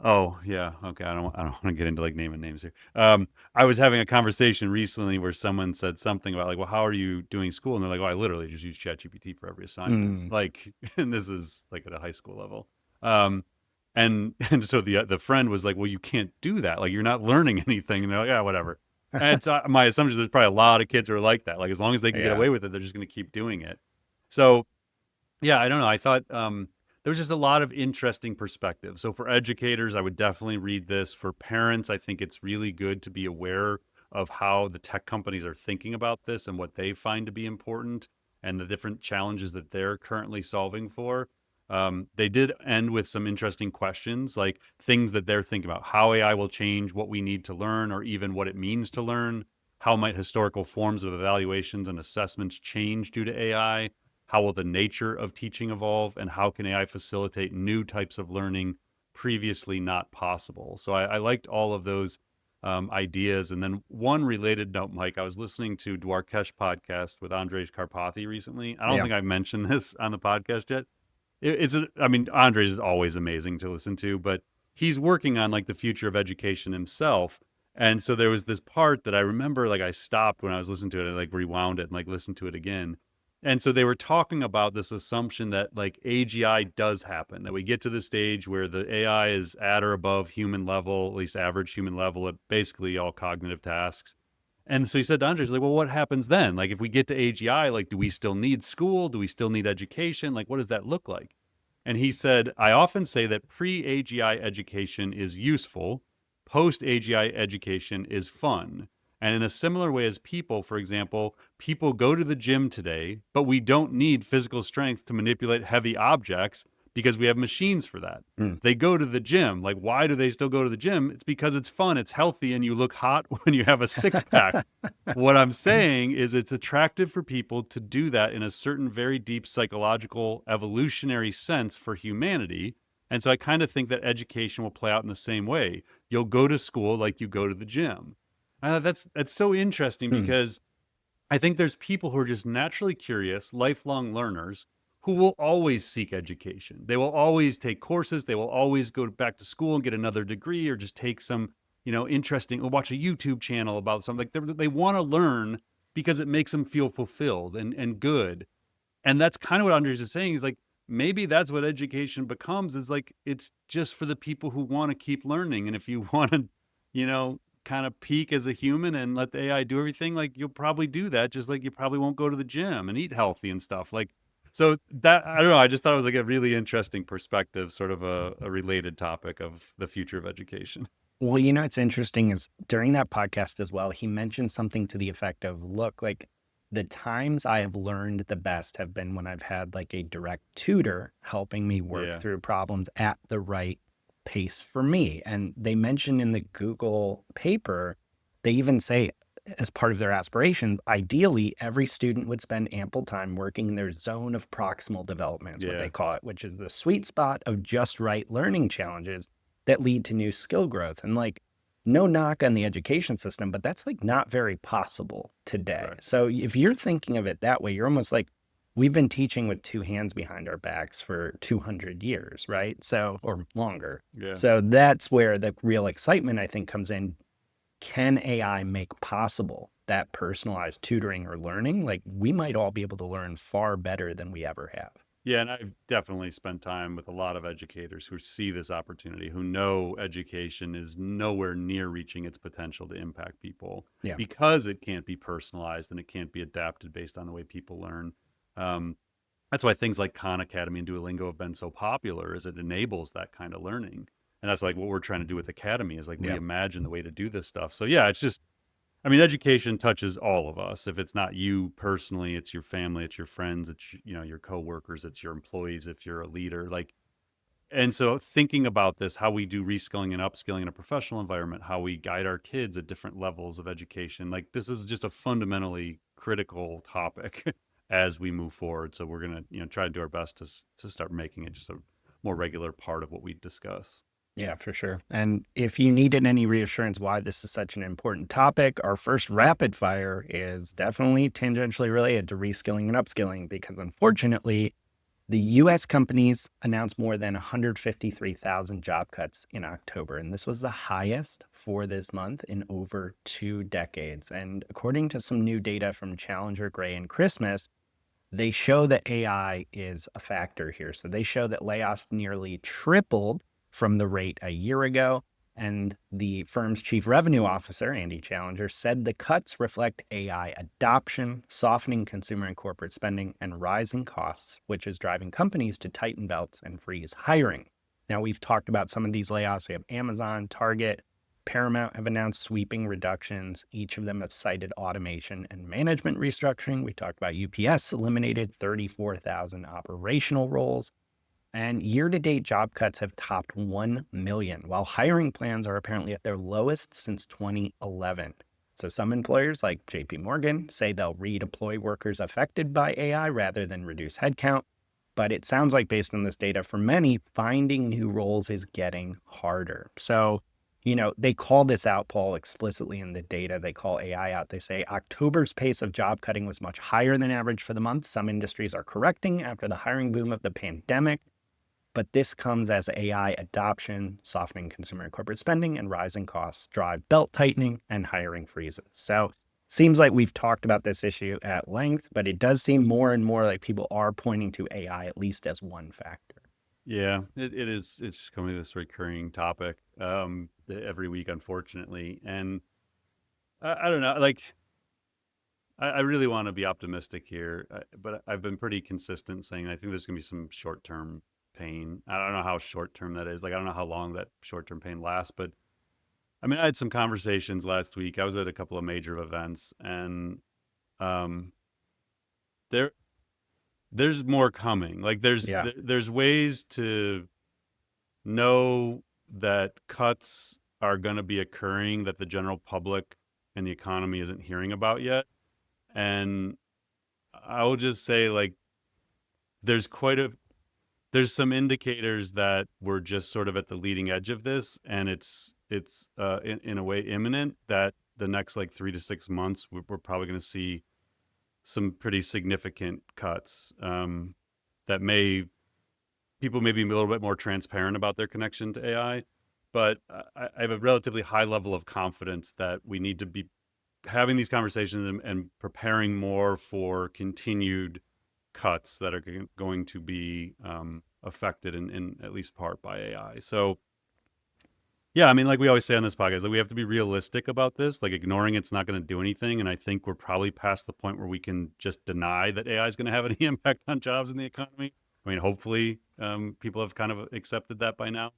Oh, yeah. Okay. I don't want to get into like naming names here. I was having a conversation recently where someone said something about like, well, how are you doing school? And they're like, well, I literally just use ChatGPT for every assignment. Mm. Like, and this is like at a high school level. Um, and so the friend was like, well, you can't do that. Like, you're not learning anything. And they're like, yeah, whatever. And it's my assumption is there's probably a lot of kids who are like that. Like, as long as they can get Yeah. away with it, they're just going to keep doing it. So yeah, I don't know. I thought there was just a lot of interesting perspectives. So for educators, I would definitely read this. For parents, I think it's really good to be aware of how the tech companies are thinking about this and what they find to be important, and the different challenges that they're currently solving for. They did end with some interesting questions, like things that they're thinking about, how AI will change what we need to learn, or even what it means to learn. How might historical forms of evaluations and assessments change due to AI? How will the nature of teaching evolve? And how can AI facilitate new types of learning previously not possible? So I liked all of those ideas. And then one related note, Mike, I was listening to Dwarkesh podcast with Andrej Karpathy recently. I don't Yeah. think I've mentioned this on the podcast yet. I mean, Andrej is always amazing to listen to, but he's working on like the future of education himself. And so there was this part that I remember, like I stopped when I was listening to it, and like rewound it and like listened to it again. And so they were talking about this assumption that like AGI does happen, that we get to the stage where the AI is at or above human level, at least average human level at basically all cognitive tasks. And so he said to Andre, he's like, well, what happens then? Like, if we get to AGI, like, do we still need school? Do we still need education? Like, what does that look like? And he said, I often say that pre-AGI education is useful, post-AGI education is fun. And in a similar way as people, for example, people go to the gym today, but we don't need physical strength to manipulate heavy objects because we have machines for that. Mm. They go to the gym. Like, why do they still go to the gym? It's because it's fun, it's healthy, and you look hot when you have a six pack. What I'm saying is it's attractive for people to do that in a certain very deep psychological evolutionary sense for humanity. And so I kind of think that education will play out in the same way. You'll go to school like you go to the gym. That's so interesting Hmm. because I think there's people who are just naturally curious, lifelong learners who will always seek education. They will always take courses. They will always go back to school and get another degree or just take some, interesting, or watch a YouTube channel about something. Like they want to learn because it makes them feel fulfilled and good. And that's kind of what Andres is saying is like, maybe that's what education becomes is like, it's just for the people who want to keep learning. And if you want to, kind of peak as a human and let the AI do everything, like you'll probably do that. Just like you probably won't go to the gym and eat healthy and stuff like, so that, I don't know. I just thought it was like a really interesting perspective, sort of a related topic of the future of education. Well, it's interesting is during that podcast as well, he mentioned something to the effect of, look, like the times I have learned the best have been when I've had like a direct tutor helping me work Yeah. through problems at the right pace for me. And they mentioned in the Google paper, they even say as part of their aspiration, ideally every student would spend ample time working in their zone of proximal development, is what Yeah. they call it, which is the sweet spot of just right learning challenges that lead to new skill growth. And like, no knock on the education system, but that's like not very possible today. Right. So if you're thinking of it that way, you're almost like, we've been teaching with two hands behind our backs for 200 years, right? So, or longer. Yeah. So that's where the real excitement, I think, comes in. Can AI make possible that personalized tutoring or learning? Like, we might all be able to learn far better than we ever have. Yeah, and I've definitely spent time with a lot of educators who see this opportunity, who know education is nowhere near reaching its potential to impact people Yeah. because it can't be personalized and it can't be adapted based on the way people learn. Um, that's why things like Khan Academy and Duolingo have been so popular, is it enables that kind of learning. And that's like what we're trying to do with Academy is like Yeah. reimagine the way to do this stuff. So yeah, it's just, I mean, education touches all of us. If it's not you personally, it's your family, it's your friends, it's your coworkers, it's your employees. If you're a leader, like, and so thinking about this, how we do reskilling and upskilling in a professional environment, how we guide our kids at different levels of education, like this is just a fundamentally critical topic as we move forward. So we're gonna try to do our best to start making it just a more regular part of what we discuss. Yeah, for sure. And if you needed any reassurance why this is such an important topic, our first rapid fire is definitely tangentially related to reskilling and upskilling, because unfortunately, the US companies announced more than 153,000 job cuts in October. And this was the highest for this month in over 2 decades. And according to some new data from Challenger, Gray, and Christmas, they show that AI is a factor here. So they show that layoffs nearly tripled from the rate a year ago. And the firm's chief revenue officer, Andy Challenger, said the cuts reflect AI adoption, softening consumer and corporate spending, and rising costs, which is driving companies to tighten belts and freeze hiring. Now, we've talked about some of these layoffs. We have Amazon, Target, Paramount have announced sweeping reductions. Each of them have cited automation and management restructuring. We talked about UPS eliminated 34,000 operational roles. And year-to-date job cuts have topped 1 million, while hiring plans are apparently at their lowest since 2011. So some employers like JP Morgan say they'll redeploy workers affected by AI rather than reduce headcount. But it sounds like based on this data, for many, finding new roles is getting harder. So, they call this out, Paul, explicitly in the data. They call AI out. They say October's pace of job cutting was much higher than average for the month. Some industries are correcting after the hiring boom of the pandemic. But this comes as AI adoption, softening consumer and corporate spending, and rising costs drive belt tightening and hiring freezes. So seems like we've talked about this issue at length, but it does seem more and more like people are pointing to AI at least as one factor. Yeah, it is. It's just becoming this recurring topic every week, unfortunately. And I don't know, like, I really want to be optimistic here, but I've been pretty consistent saying I think there's going to be some short term pain. I don't know how short term that is. Like, I don't know how long that short term pain lasts, but I mean, I had some conversations last week. I was at a couple of major events, and um, there there's more coming. Like, Yeah. there's ways to know that cuts are going to be occurring that the general public and the economy isn't hearing about yet. And I will just say, like, there's quite a there's some indicators that we're just sort of at the leading edge of this, and it's in a way imminent that the next like 3 to 6 months we're probably going to see some pretty significant cuts that may people may be a little bit more transparent about their connection to AI. But I have a relatively high level of confidence that we need to be having these conversations and preparing more for continued cuts that are going to be affected in at least part by AI. So, yeah, I mean, like we always say on this podcast, like we have to be realistic about this. Like, ignoring it's not going to do anything. And I think we're probably past the point where we can just deny that AI is going to have any impact on jobs in the economy. I mean, hopefully people have kind of accepted that by now.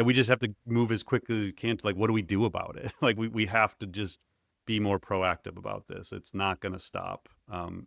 We just have to move as quickly as we can to, like, what do we do about it? Like, we have to just be more proactive about this. It's not going to stop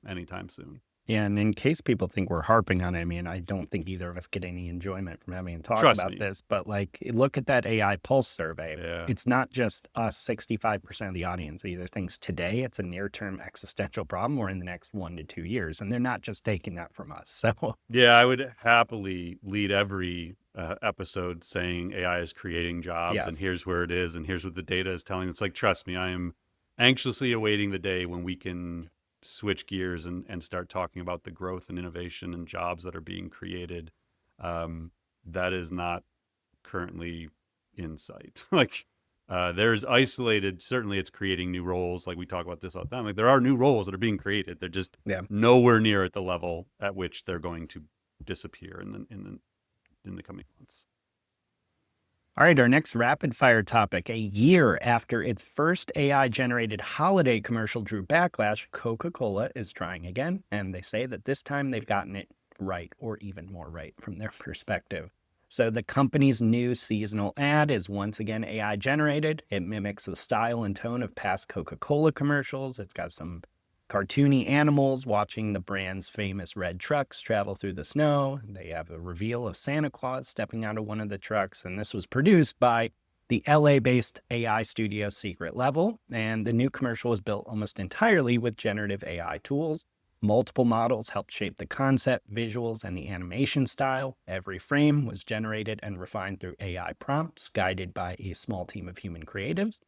anytime soon. Yeah, and in case people think we're harping on it, I mean, I don't think either of us get any enjoyment from having to talk Trust about me. this, but like, look at that AI Pulse survey. Yeah. It's not just us, 65% of the audience either thinks today it's a near term existential problem or in the next 1 to 2 years. And they're not just taking that from us. So, Yeah, I would happily lead every episode saying AI is creating jobs and yes. here's where it is and here's what the data is telling. It's like, trust me, I am anxiously awaiting the day when we can switch gears and start talking about the growth and innovation and jobs that are being created. That is not currently in sight. Like, there's isolated, certainly it's creating new roles. Like, we talk about this all the time. Like, there are new roles that are being created. They're just Yeah. nowhere near at the level at which they're going to disappear in the coming months. All right, our next rapid fire topic. A year after its first AI generated holiday commercial drew backlash, Coca-Cola is trying again. And they say that this time they've gotten it right, or even more right from their perspective. So the company's new seasonal ad is once again AI generated. It mimics the style and tone of past Coca-Cola commercials. It's got some cartoony animals watching the brand's famous red trucks travel through the snow. They have a reveal of Santa Claus stepping out of one of the trucks. And this was produced by the LA-based AI studio Secret Level. And the new commercial was built almost entirely with generative AI tools. Multiple models helped shape the concept, visuals, and the animation style. Every frame was generated and refined through AI prompts, guided by a small team of human creatives.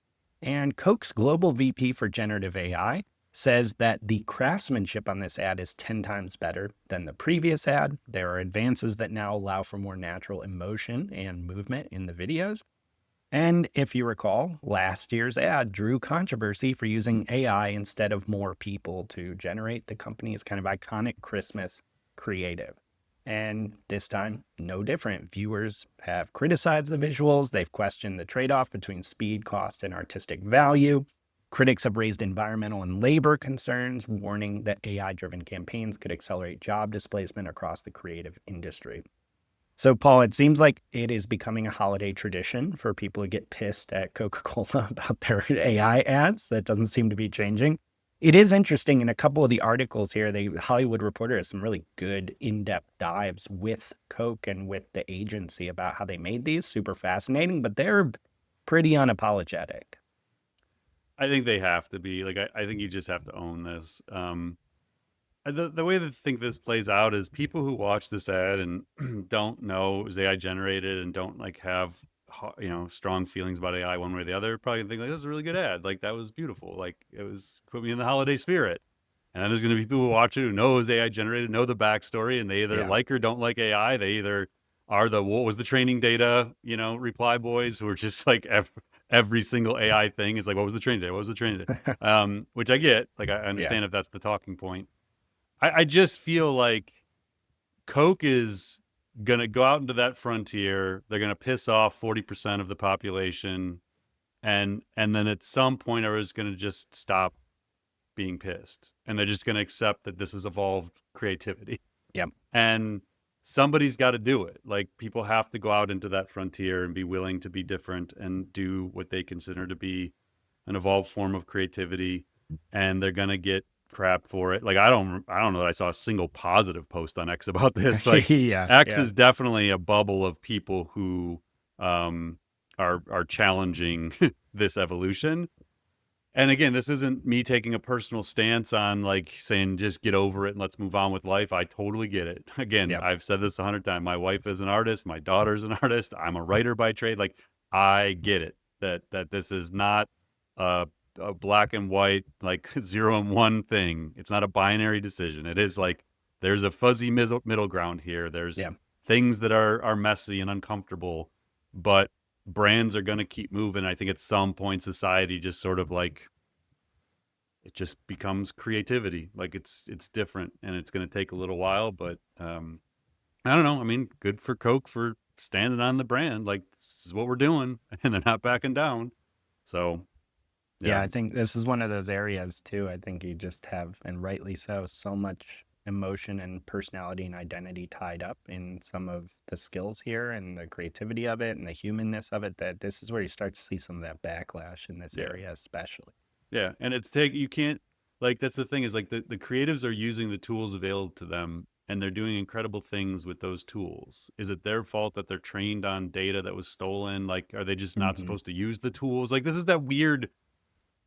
And Coke's global VP for generative AI says that the craftsmanship on this ad is 10 times better than the previous ad. There are advances that now allow for more natural emotion and movement in the videos. And if you recall, last year's ad drew controversy for using AI instead of more people to generate the company's kind of iconic Christmas creative. And this time, no different. Viewers have criticized the visuals. They've questioned the trade-off between speed, cost, and artistic value. Critics have raised environmental and labor concerns, warning that AI-driven campaigns could accelerate job displacement across the creative industry. So, Paul, it seems like it is becoming a holiday tradition for people to get pissed at Coca-Cola about their AI ads. That doesn't seem to be changing. It is interesting in a couple of the articles here, the Hollywood Reporter has some really good in-depth dives with Coke and with the agency about how they made these. Super fascinating, but they're pretty unapologetic. I think they have to be. Like, I think you just have to own this. The way that I think this plays out is people who watch this ad and don't know it was AI generated and don't like have strong feelings about AI one way or the other probably think like this is a really good ad. Like that was beautiful. Like it was put me in the holiday spirit. And then there's going to be people who watch it who know it was AI generated, know the backstory, and they either Yeah. like or don't like AI. They either are the what was the training data, reply boys who are just like every single AI thing is like what was the training data? What was the training data? Which I get. Like I Yeah. understand if that's the talking point. I just feel like Coke is gonna go out into that frontier. They're gonna piss off 40% of the population, and then at some point, everyone's gonna just stop being pissed, and they're just gonna accept that this has evolved creativity, Yep. and somebody's got to do it. Like people have to go out into that frontier and be willing to be different and do what they consider to be an evolved form of creativity, and they're gonna get crap for it. Like I don't know that I saw a single positive post on X about this. Like Yeah. X Yeah. is definitely a bubble of people who um are challenging this evolution. And again, this isn't me taking a personal stance on like saying just get over it and let's move on with life. I totally get it. Again, Yep. I've said this 100 times. My wife is an artist, my daughter's an artist, I'm a writer by trade. Like I get it that this is not a black and white like 0 and 1 thing. It's not a binary decision. It is like there's a fuzzy middle ground here. There's Yeah. things that are messy and uncomfortable, but brands are going to keep moving. I think at some point society just sort of like it just becomes creativity. Like it's different and it's going to take a little while, but I don't know. I mean, good for Coke for standing on the brand. Like this is what we're doing and they're not backing down. So, Yeah, yeah. I think this is one of those areas too. I think you just have, and rightly so much emotion and personality and identity tied up in some of the skills here and the creativity of it and the humanness of it, that this is where you start to see some of that backlash in this Yeah. area, especially. Yeah. And you can't like that's the thing is like the creatives are using the tools available to them and they're doing incredible things with those tools. Is it their fault that they're trained on data that was stolen? Like are they just not Hmm. supposed to use the tools? Like this is that weird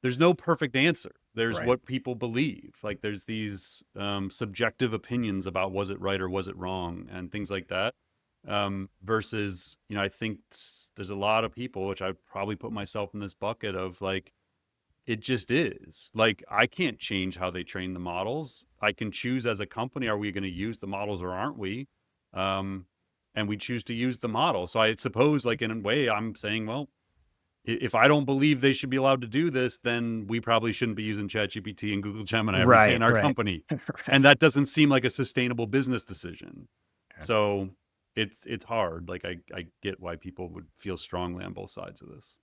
there's no perfect answer. There's Right. what people believe. Like there's these subjective opinions about was it right or was it wrong and things like that. Versus, I think there's a lot of people, which I probably put myself in this bucket of like, it just is. Like I can't change how they train the models. I can choose as a company, are we going to use the models or aren't we? Um, and we choose to use the model. So I suppose, like in a way, I'm saying, well, if I don't believe they should be allowed to do this, then we probably shouldn't be using ChatGPT and Google Gemini every day Right. in our Right. company. Right. And that doesn't seem like a sustainable business decision. Yeah. So it's hard. Like I get why people would feel strongly on both sides of this.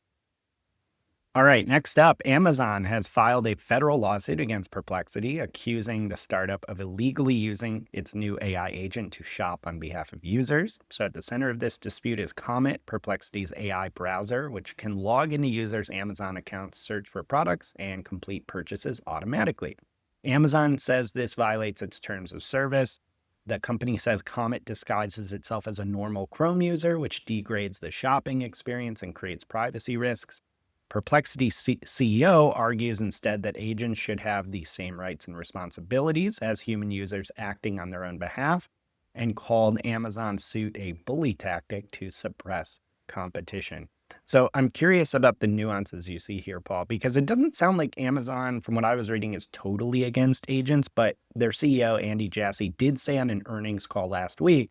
All right, next up, Amazon has filed a federal lawsuit against Perplexity, accusing the startup of illegally using its new AI agent to shop on behalf of users. So, at the center of this dispute is Comet, Perplexity's AI browser, which can log into users' Amazon accounts, search for products, and complete purchases automatically. Amazon says this violates its terms of service. The company says Comet disguises itself as a normal Chrome user, which degrades the shopping experience and creates privacy risks. Perplexity CEO argues instead that agents should have the same rights and responsibilities as human users acting on their own behalf, and called Amazon's suit a bully tactic to suppress competition. So I'm curious about the nuances you see here, Paul, because it doesn't sound like Amazon, from what I was reading, is totally against agents, but their CEO, Andy Jassy, did say on an earnings call last week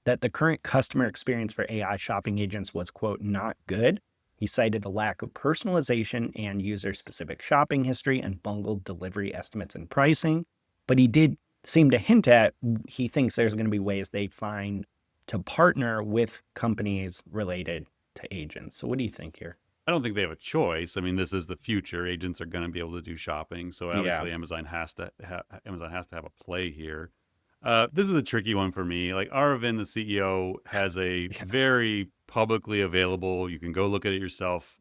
that the current customer experience for AI shopping agents was, quote, not good. He cited a lack of personalization and user-specific shopping history and bungled delivery estimates and pricing. But he did seem to hint at he thinks there's going to be ways they find to partner with companies related to agents. So what do you think here? I don't think they have a choice. I mean, this is the future. Agents are going to be able to do shopping, so Yeah. obviously Amazon has to have a play here. This is a tricky one for me. Like Aravind, the CEO, has a Yeah. very publicly available. You can go look at it yourself.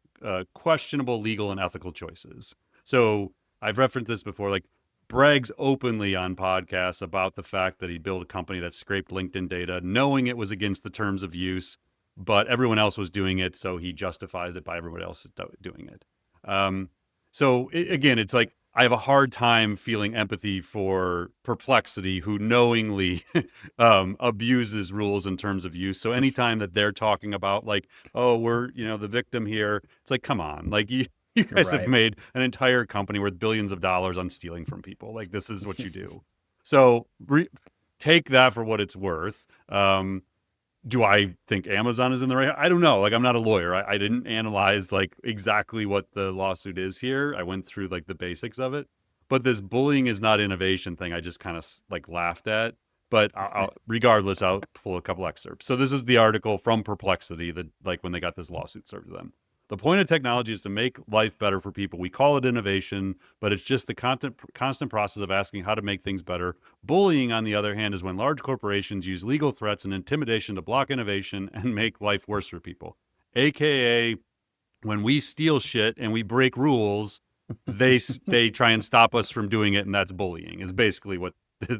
Questionable legal and ethical choices. So I've referenced this before. Like brags openly on podcasts about the fact that he built a company that scraped LinkedIn data, knowing it was against the terms of use, but everyone else was doing it, so he justifies it by everyone else doing it. Um, So again, it's like I have a hard time feeling empathy for Perplexity, who knowingly abuses rules in terms of use. So anytime that they're talking about like, oh, we're the victim here, it's like, come on, like you guys have Right. made an entire company worth billions of dollars on stealing from people. Like this is what you do. So take that for what it's worth. Do I think Amazon is in the right? I don't know. Like, I'm not a lawyer. I didn't analyze like exactly what the lawsuit is here. I went through like the basics of it, but this bullying is not innovation thing, I just kind of like laughed at. But regardless, I'll pull a couple excerpts. So this is the article from Perplexity that like when they got this lawsuit served to them. The point of technology is to make life better for people. We call it innovation, but it's just the constant process of asking how to make things better. Bullying, on the other hand, is when large corporations use legal threats and intimidation to block innovation and make life worse for people. AKA, when we steal shit and we break rules, they try and stop us from doing it, and that's bullying. Is basically what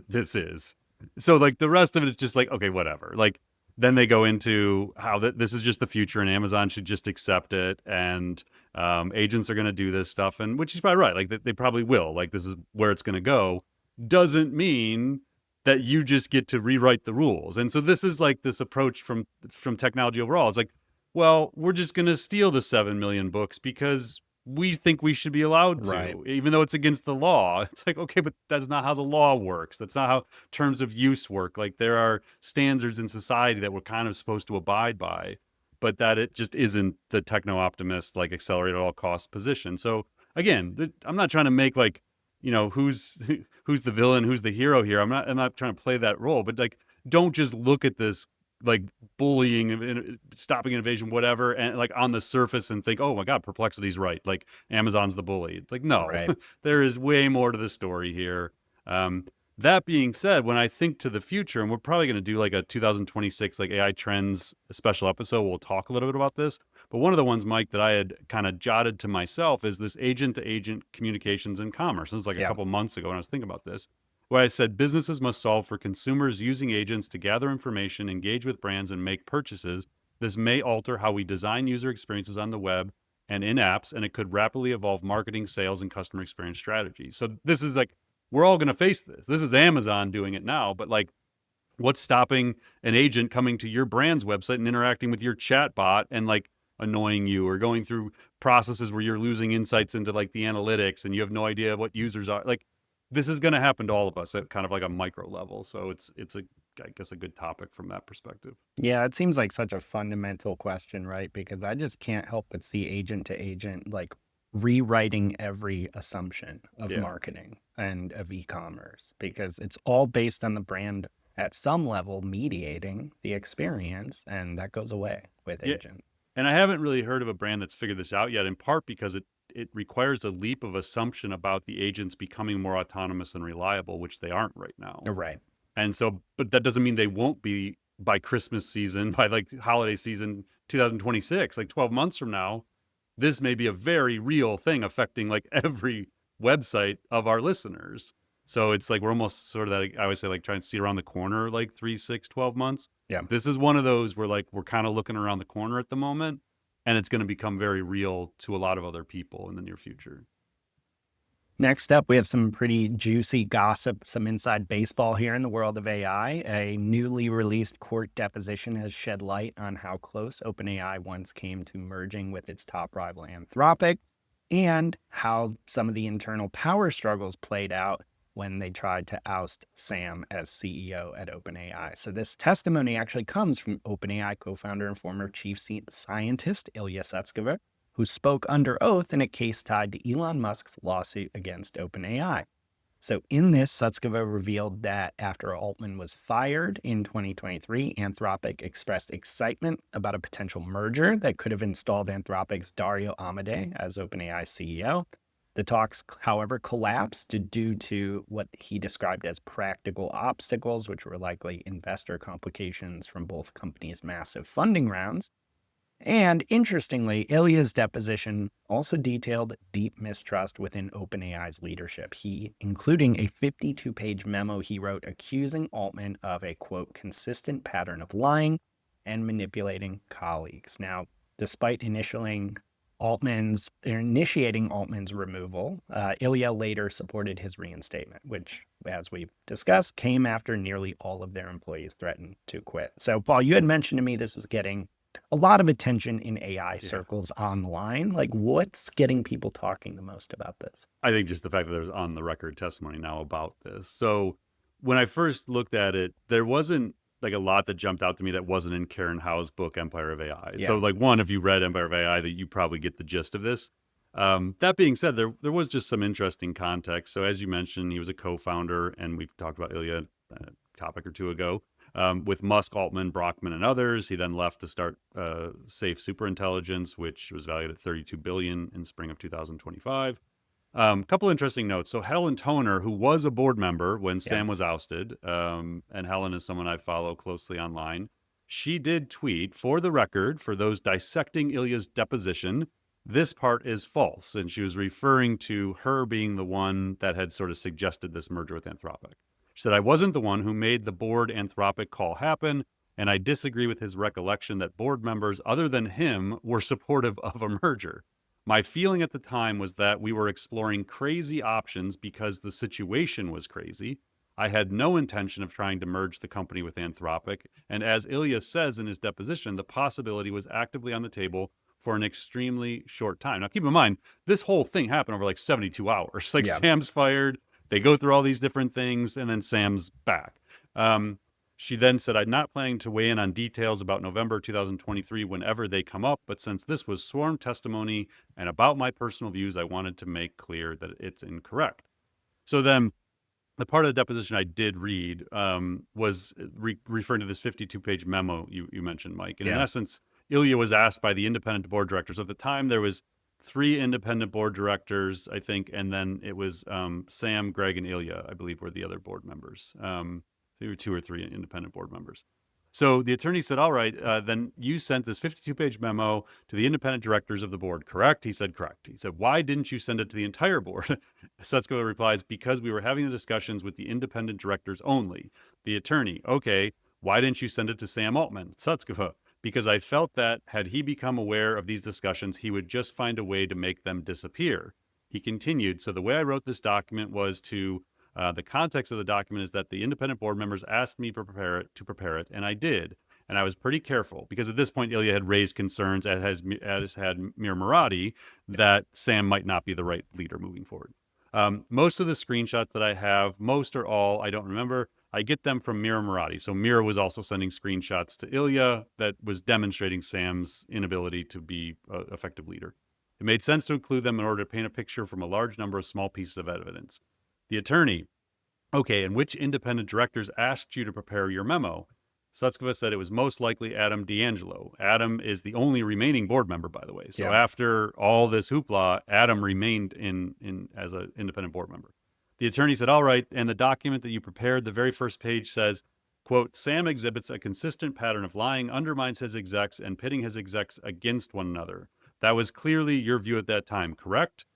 this is. So like the rest of it is just like, okay, whatever. Like then they go into how this is just the future and Amazon should just accept it, and agents are going to do this stuff, and which is probably right. Like they probably will. Like this is where it's going to go. Doesn't mean that you just get to rewrite the rules. And so this is like this approach from technology overall. It's like, well, we're just going to steal the 7 million books because we think we should be allowed Right. to, even though it's against the law. It's like, okay, but that's not how the law works. That's not how terms of use work. Like there are standards in society that we're kind of supposed to abide by, but that it just isn't the techno optimist, like accelerate at all costs position. So again, I'm not trying to make like, who's the villain, who's the hero here. I'm not trying to play that role, but like, don't just look at this like bullying, stopping innovation, whatever, and like on the surface and think, oh my God, Perplexity's right. Like Amazon's the bully. It's like, no, Right. there is way more to the story here. That being said, when I think to the future, and we're probably going to do like a 2026 like AI trends special episode, we'll talk a little bit about this. But one of the ones, Mike, that I had kind of jotted to myself is this agent to agent communications in commerce. This is like a Yeah. couple months ago when I was thinking about this, where I said businesses must solve for consumers using agents to gather information, engage with brands, and make purchases. This may alter how we design user experiences on the web and in apps, and it could rapidly evolve marketing, sales, and customer experience strategies. So this is like, we're all going to face this. This is Amazon doing it now, but like, what's stopping an agent coming to your brand's website and interacting with your chat bot and like annoying you, or going through processes where you're losing insights into like the analytics and you have no idea what users are? Like this is going to happen to all of us at kind of like a micro level. So it's I guess a good topic from that perspective. Yeah, it seems like such a fundamental question, right? Because I just can't help but see agent to agent like rewriting every assumption of Yeah. marketing and of e-commerce, because it's all based on the brand at some level mediating the experience, and that goes away with Yeah. agent. And I haven't really heard of a brand that's figured this out yet, in part because it requires a leap of assumption about the agents becoming more autonomous and reliable, which they aren't right now. Right. And so, but that doesn't mean they won't be by Christmas season, by like holiday season 2026, like 12 months from now. This may be a very real thing affecting like every website of our listeners. So it's like we're almost sort of that, I always say, like trying to see around the corner, like 3, 6, 12 months. Yeah. This is one of those where like we're kind of looking around the corner at the moment, and it's going to become very real to a lot of other people in the near future. Next up, we have some pretty juicy gossip, some inside baseball here in the world of AI. A newly released court deposition has shed light on how close OpenAI once came to merging with its top rival Anthropic, and how some of the internal power struggles played out when they tried to oust Sam as CEO at OpenAI. So this testimony actually comes from OpenAI co-founder and former chief scientist Ilya Sutskever, who spoke under oath in a case tied to Elon Musk's lawsuit against OpenAI. So in this, Sutskever revealed that after Altman was fired in 2023, Anthropic expressed excitement about a potential merger that could have installed Anthropic's Dario Amodei as OpenAI CEO. The talks, however, collapsed due to what he described as practical obstacles, which were likely investor complications from both companies' massive funding rounds. And interestingly, Ilya's deposition also detailed deep mistrust within OpenAI's leadership, including a 52-page memo he wrote accusing Altman of a, quote, consistent pattern of lying and manipulating colleagues. Now, despite initiating Altman's removal. Ilya later supported his reinstatement, which, as we've discussed, came after nearly all of their employees threatened to quit. So, Paul, you had mentioned to me this was getting a lot of attention in AI circles online. Like, what's getting people talking the most about this? I think just the fact that there's on the record testimony now about this. So when I first looked at it, there wasn't like a lot that jumped out to me that wasn't in Karen Howe's book, Empire of AI. Yeah. So like one, if you read Empire of AI, that you probably get the gist of this. That being said, there was just some interesting context. So as you mentioned, he was a co-founder, and we've talked about Ilya a topic or two ago, with Musk, Altman, Brockman, and others. He then left to start Safe Superintelligence, which was valued at $32 billion in spring of 2025. Couple interesting notes. So Helen Toner, who was a board member when Sam was ousted, and Helen is someone I follow closely online, she did tweet, for the record, for those dissecting Ilya's deposition, this part is false. And she was referring to her being the one that had sort of suggested this merger with Anthropic. She said, I wasn't the one who made the board Anthropic call happen, and I disagree with his recollection that board members other than him were supportive of a merger. My feeling at the time was that we were exploring crazy options because the situation was crazy. I had no intention of trying to merge the company with Anthropic, and as Ilya says in his deposition, the possibility was actively on the table for an extremely short time. Now, keep in mind, this whole thing happened over like 72 hours. Like Sam's fired, they go through all these different things, and then Sam's back. She then said, I'm not planning to weigh in on details about November 2023 whenever they come up, but since this was sworn testimony and about my personal views, I wanted to make clear that it's incorrect. So then the part of the deposition I did read was referring to this 52-page memo you mentioned, Mike. And in essence, Ilya was asked by the independent board directors. At the time, there was 3 independent board directors, I think, and then it was Sam, Greg, and Ilya, I believe, were the other board members. There were 2 or 3 independent board members. So the attorney said, all right, then you sent this 52-page memo to the independent directors of the board, correct? He said, correct. He said, why didn't you send it to the entire board? Sutskever replies, because we were having the discussions with the independent directors only. The attorney, okay, why didn't you send it to Sam Altman? Sutskever, because I felt that had he become aware of these discussions, he would just find a way to make them disappear. He continued, so the way I wrote this document was to the context of the document is that the independent board members asked me to prepare it, and I did. And I was pretty careful because at this point, Ilya had raised concerns, as had Mir Murati, that Sam might not be the right leader moving forward. Most of the screenshots that I have, most or all, I don't remember. I get them from Mir Murati. So Mir was also sending screenshots to Ilya that was demonstrating Sam's inability to be an effective leader. It made sense to include them in order to paint a picture from a large number of small pieces of evidence. The attorney, okay, and which independent directors asked you to prepare your memo? Sutskever said it was most likely Adam D'Angelo. Adam is the only remaining board member, by the way. So after all this hoopla, Adam remained in as an independent board member. The attorney said, all right, and the document that you prepared, the very first page says, quote, Sam exhibits a consistent pattern of lying, undermines his execs, and pitting his execs against one another. That was clearly your view at that time, correct?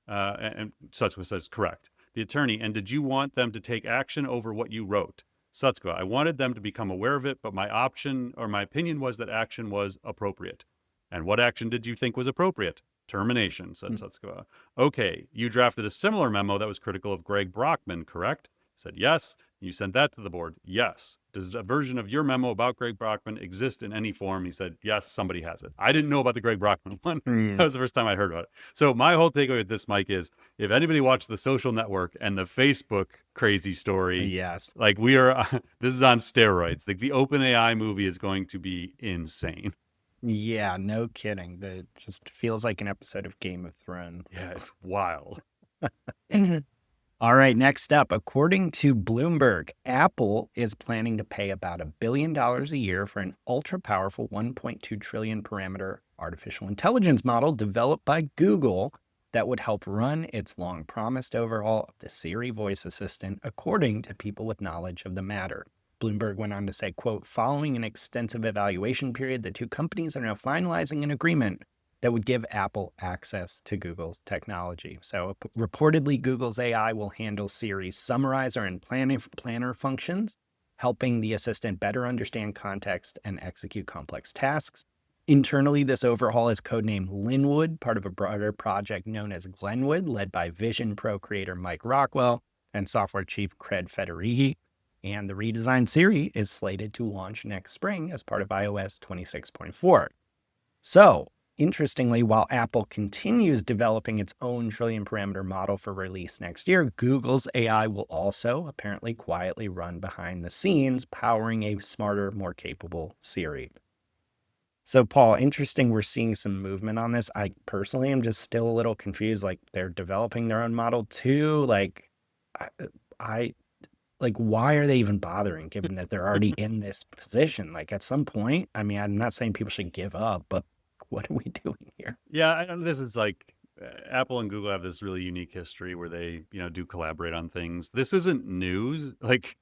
And Sutskever says, correct. The attorney, and did you want them to take action over what you wrote? Sutskever, I wanted them to become aware of it, but my opinion was that action was appropriate. And what action did you think was appropriate? Termination, said Sutskever. Okay, you drafted a similar memo that was critical of Greg Brockman, correct? Said yes. You sent that to the board. Yes. Does a version of your memo about Greg Brockman exist in any form? He said, yes, somebody has it. I didn't know about the Greg Brockman one. That was the first time I heard about it. So my whole takeaway with this, Mike, is if anybody watched The Social Network and the Facebook crazy story, like we are, this is on steroids. Like the OpenAI movie is going to be insane. Yeah, no kidding. It just feels like an episode of Game of Thrones. Yeah, it's wild. All right, next up, according to Bloomberg, Apple is planning to pay about $1 billion a year for an ultra-powerful 1.2 trillion parameter artificial intelligence model developed by Google that would help run its long-promised overhaul of the Siri voice assistant, according to people with knowledge of the matter. Bloomberg went on to say, quote, following an extensive evaluation period, the two companies are now finalizing an agreement that would give Apple access to Google's technology. So reportedly, Google's AI will handle Siri's summarizer and planner functions, helping the assistant better understand context and execute complex tasks. Internally, this overhaul is codenamed Linwood, part of a broader project known as Glenwood, led by Vision Pro creator Mike Rockwell and software chief Craig Federighi. And the redesigned Siri is slated to launch next spring as part of iOS 26.4. So, interestingly, while Apple continues developing its own trillion parameter model for release next year, Google's AI will also apparently quietly run behind the scenes, powering a smarter, more capable Siri. So, Paul, interesting. We're seeing some movement on this. I personally am just still a little confused. Like, they're developing their own model too. Like, I, I like, why are they even bothering, given that they're already in this position? Like, at some point, I mean, I'm not saying people should give up, but what are we doing here? Yeah, this is like Apple and Google have this really unique history where they, do collaborate on things. This isn't news. Like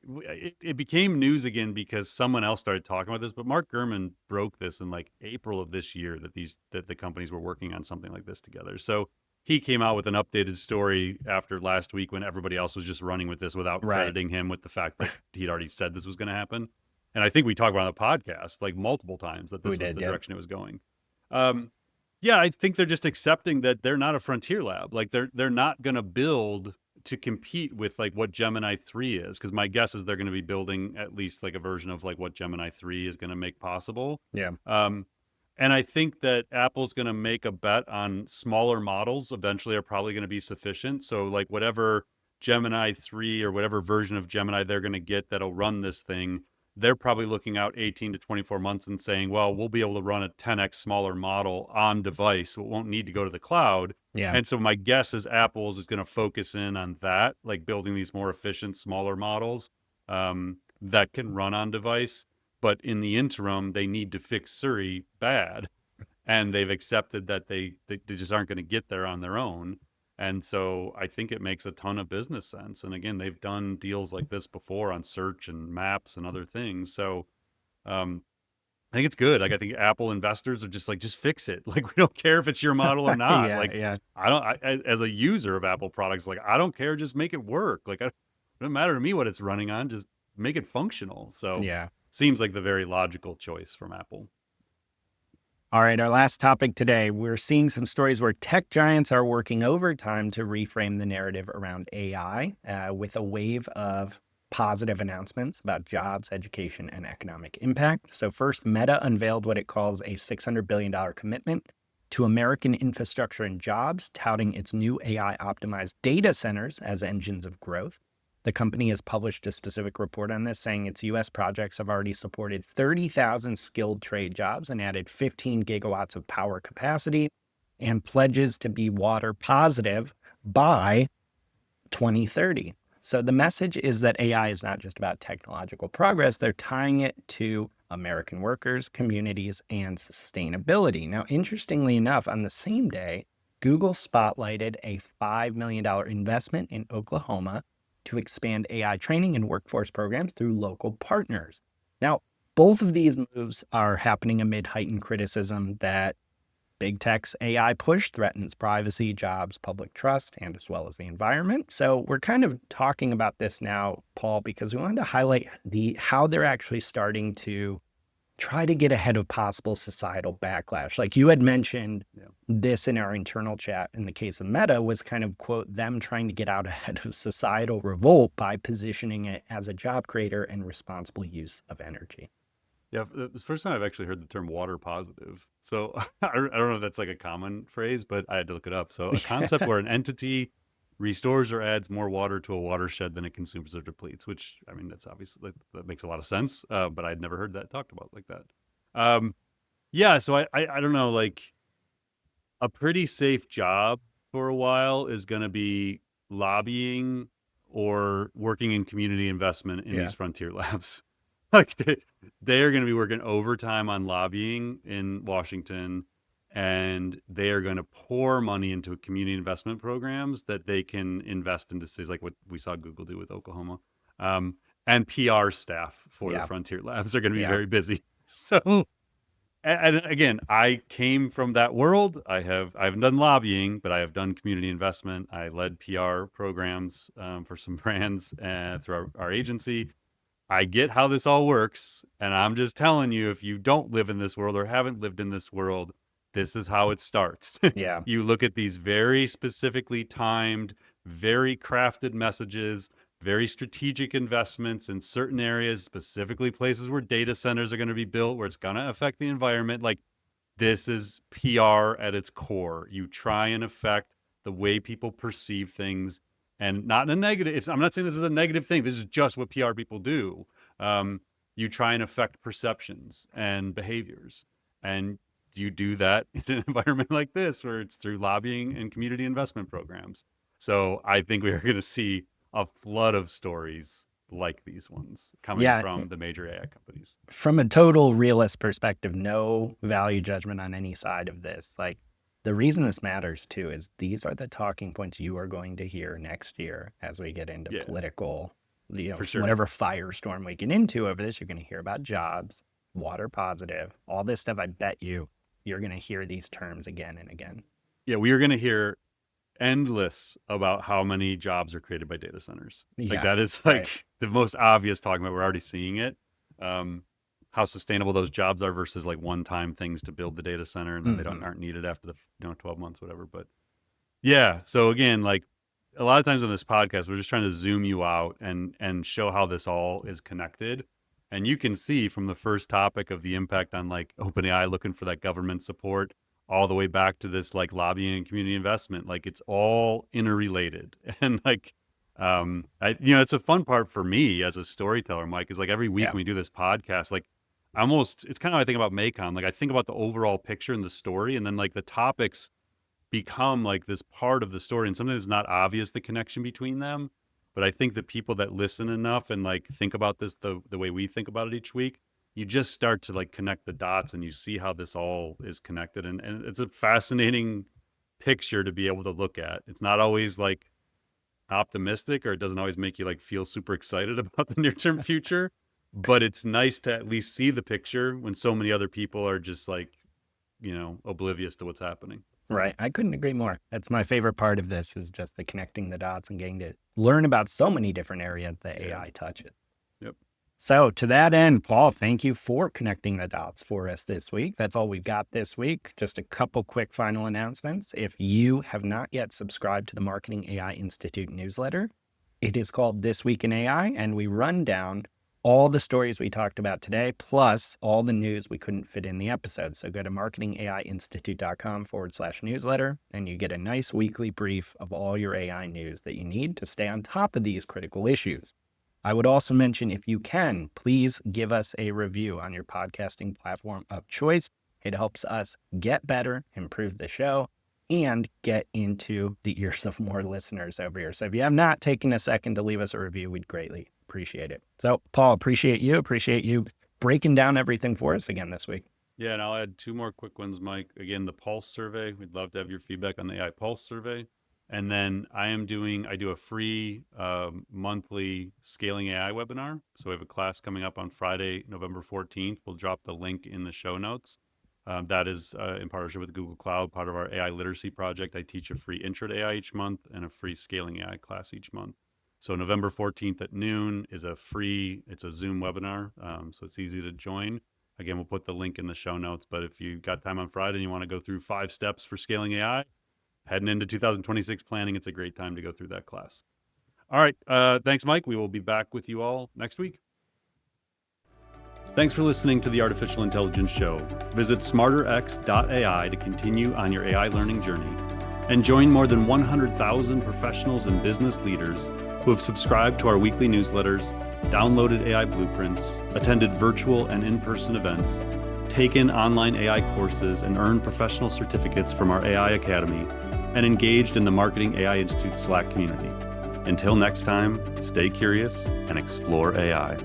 it became news again because someone else started talking about this. But Mark Gurman broke this in like April of this year that the companies were working on something like this together. So he came out with an updated story after last week when everybody else was just running with this without Right. crediting him with the fact that he'd already said this was going to happen. And I think we talked about on the podcast like multiple times that this was the direction it was going. Yeah, I think they're just accepting that they're not a frontier lab. Like they're not going to build to compete with like what Gemini 3 is, because my guess is they're going to be building at least like a version of like what Gemini 3 is going to make possible. Yeah. And I think that Apple's going to make a bet on smaller models eventually are probably going to be sufficient. So like whatever Gemini 3 or whatever version of Gemini they're going to get that'll run this thing, they're probably looking out 18 to 24 months and saying, well, we'll be able to run a 10x smaller model on device. So it won't need to go to the cloud. Yeah. And so my guess is Apple's is going to focus in on that, like building these more efficient, smaller models that can run on device. But in the interim, they need to fix Siri bad. And they've accepted that they just aren't going to get there on their own. And so I think it makes a ton of business sense. And again, they've done deals like this before on search and maps and other things. So I think it's good. Like I think Apple investors are just like, just fix it. Like we don't care if it's your model or not. Yeah. As a user of Apple products, like I don't care. Just make it work. Like it doesn't matter to me what it's running on. Just make it functional. So Yeah. Seems like the very logical choice from Apple. All right, our last topic today. We're seeing some stories where tech giants are working overtime to reframe the narrative around AI with a wave of positive announcements about jobs, education, and economic impact. So first, Meta unveiled what it calls a $600 billion commitment to American infrastructure and jobs, touting its new AI-optimized data centers as engines of growth. The company has published a specific report on this, saying its U.S. projects have already supported 30,000 skilled trade jobs and added 15 gigawatts of power capacity, and pledges to be water positive by 2030. So the message is that AI is not just about technological progress. They're tying it to American workers, communities, and sustainability. Now, interestingly enough, on the same day, Google spotlighted a $5 million investment in Oklahoma to expand AI training and workforce programs through local partners. Now, both of these moves are happening amid heightened criticism that big tech's AI push threatens privacy, jobs, public trust, and as well as the environment. So we're kind of talking about this now, Paul, because we wanted to highlight how they're actually starting to try to get ahead of possible societal backlash. Like you had mentioned this in our internal chat in the case of Meta was kind of, quote, them trying to get out ahead of societal revolt by positioning it as a job creator and responsible use of energy. Yeah, the first time I've actually heard the term water positive. So I don't know if that's like a common phrase, but I had to look it up. So a concept where an entity restores or adds more water to a watershed than it consumes or depletes, which, I mean, that's obviously, that makes a lot of sense, but I'd never heard that talked about like that. Yeah, so I don't know, like a pretty safe job for a while is going to be lobbying or working in community investment in these frontier labs. Like they're going to be working overtime on lobbying in Washington, and they are going to pour money into community investment programs that they can invest into cities like what we saw Google do with Oklahoma. And PR staff for the frontier labs are going to be very busy. So, and again, I came from that world. I haven't done lobbying, but I have done community investment. I led PR programs for some brands through our agency. I get how this all works. And I'm just telling you, if you don't live in this world or haven't lived in this world, this is how it starts. Yeah. You look at these very specifically timed, very crafted messages, very strategic investments in certain areas, specifically places where data centers are going to be built, where it's going to affect the environment. Like, this is PR at its core. You try and affect the way people perceive things, and not in a negative. I'm not saying this is a negative thing. This is just what PR people do. You try and affect perceptions and behaviors, and you do that in an environment like this, where it's through lobbying and community investment programs. So I think we are going to see a flood of stories like these ones coming from the major AI companies. From a total realist perspective, no value judgment on any side of this. Like, the reason this matters too is these are the talking points you are going to hear next year as we get into political, whatever firestorm we get into over this. You're going to hear about jobs, water positive, all this stuff. I bet you're going to hear these terms again and again. Yeah, we are going to hear endless about how many jobs are created by data centers. Like, that is like the most obvious talking about. We're already seeing it. How sustainable those jobs are versus like one-time things to build the data center, and then they aren't needed after the 12 months, whatever. But yeah, so again, like a lot of times on this podcast, we're just trying to zoom you out and show how this all is connected. And you can see from the first topic of the impact on like OpenAI looking for that government support, all the way back to this like lobbying and community investment, like it's all interrelated. And like, it's a fun part for me as a storyteller, Mike, is like every week when we do this podcast, like it's kind of how I think about Macon. Like, I think about the overall picture and the story, and then like the topics become like this part of the story, and something that's not obvious, the connection between them. But I think the people that listen enough and like think about this the way we think about it each week, you just start to like connect the dots, and you see how this all is connected. And it's a fascinating picture to be able to look at. It's not always like optimistic, or it doesn't always make you like feel super excited about the near-term future, but it's nice to at least see the picture when so many other people are just like, oblivious to what's happening. Right. I couldn't agree more. That's my favorite part of this, is just the connecting the dots and getting to learn about so many different areas that AI touches. Yep. So to that end, Paul, thank you for connecting the dots for us this week. That's all we've got this week. Just a couple quick final announcements. If you have not yet subscribed to the Marketing AI Institute newsletter, it is called This Week in AI, and we run down all the stories we talked about today, plus all the news we couldn't fit in the episode. So go to marketingaiinstitute.com/newsletter, and you get a nice weekly brief of all your AI news that you need to stay on top of these critical issues. I would also mention, if you can, please give us a review on your podcasting platform of choice. It helps us get better, improve the show, and get into the ears of more listeners over here. So if you have not taken a second to leave us a review, we'd greatly appreciate it. So Paul, appreciate you breaking down everything for us again this week. Yeah, and I'll add two more quick ones, Mike. Again, the Pulse survey. We'd love to have your feedback on the AI Pulse survey. And then I do a free monthly scaling AI webinar. So we have a class coming up on Friday, November 14th. We'll drop the link in the show notes. That is in partnership with Google Cloud, part of our AI literacy project. I teach a free intro to AI each month and a free scaling AI class each month. So November 14th at noon is it's a Zoom webinar, so it's easy to join. Again, we'll put the link in the show notes, but if you got time on Friday and you want to go through 5 steps for scaling AI, heading into 2026 planning, it's a great time to go through that class. All right, thanks, Mike. We will be back with you all next week. Thanks for listening to the Artificial Intelligence Show. Visit smarterx.ai to continue on your AI learning journey, and join more than 100,000 professionals and business leaders who have subscribed to our weekly newsletters, downloaded AI blueprints, attended virtual and in-person events, taken online AI courses, and earned professional certificates from our AI Academy, and engaged in the Marketing AI Institute Slack community. Until next time, stay curious and explore AI.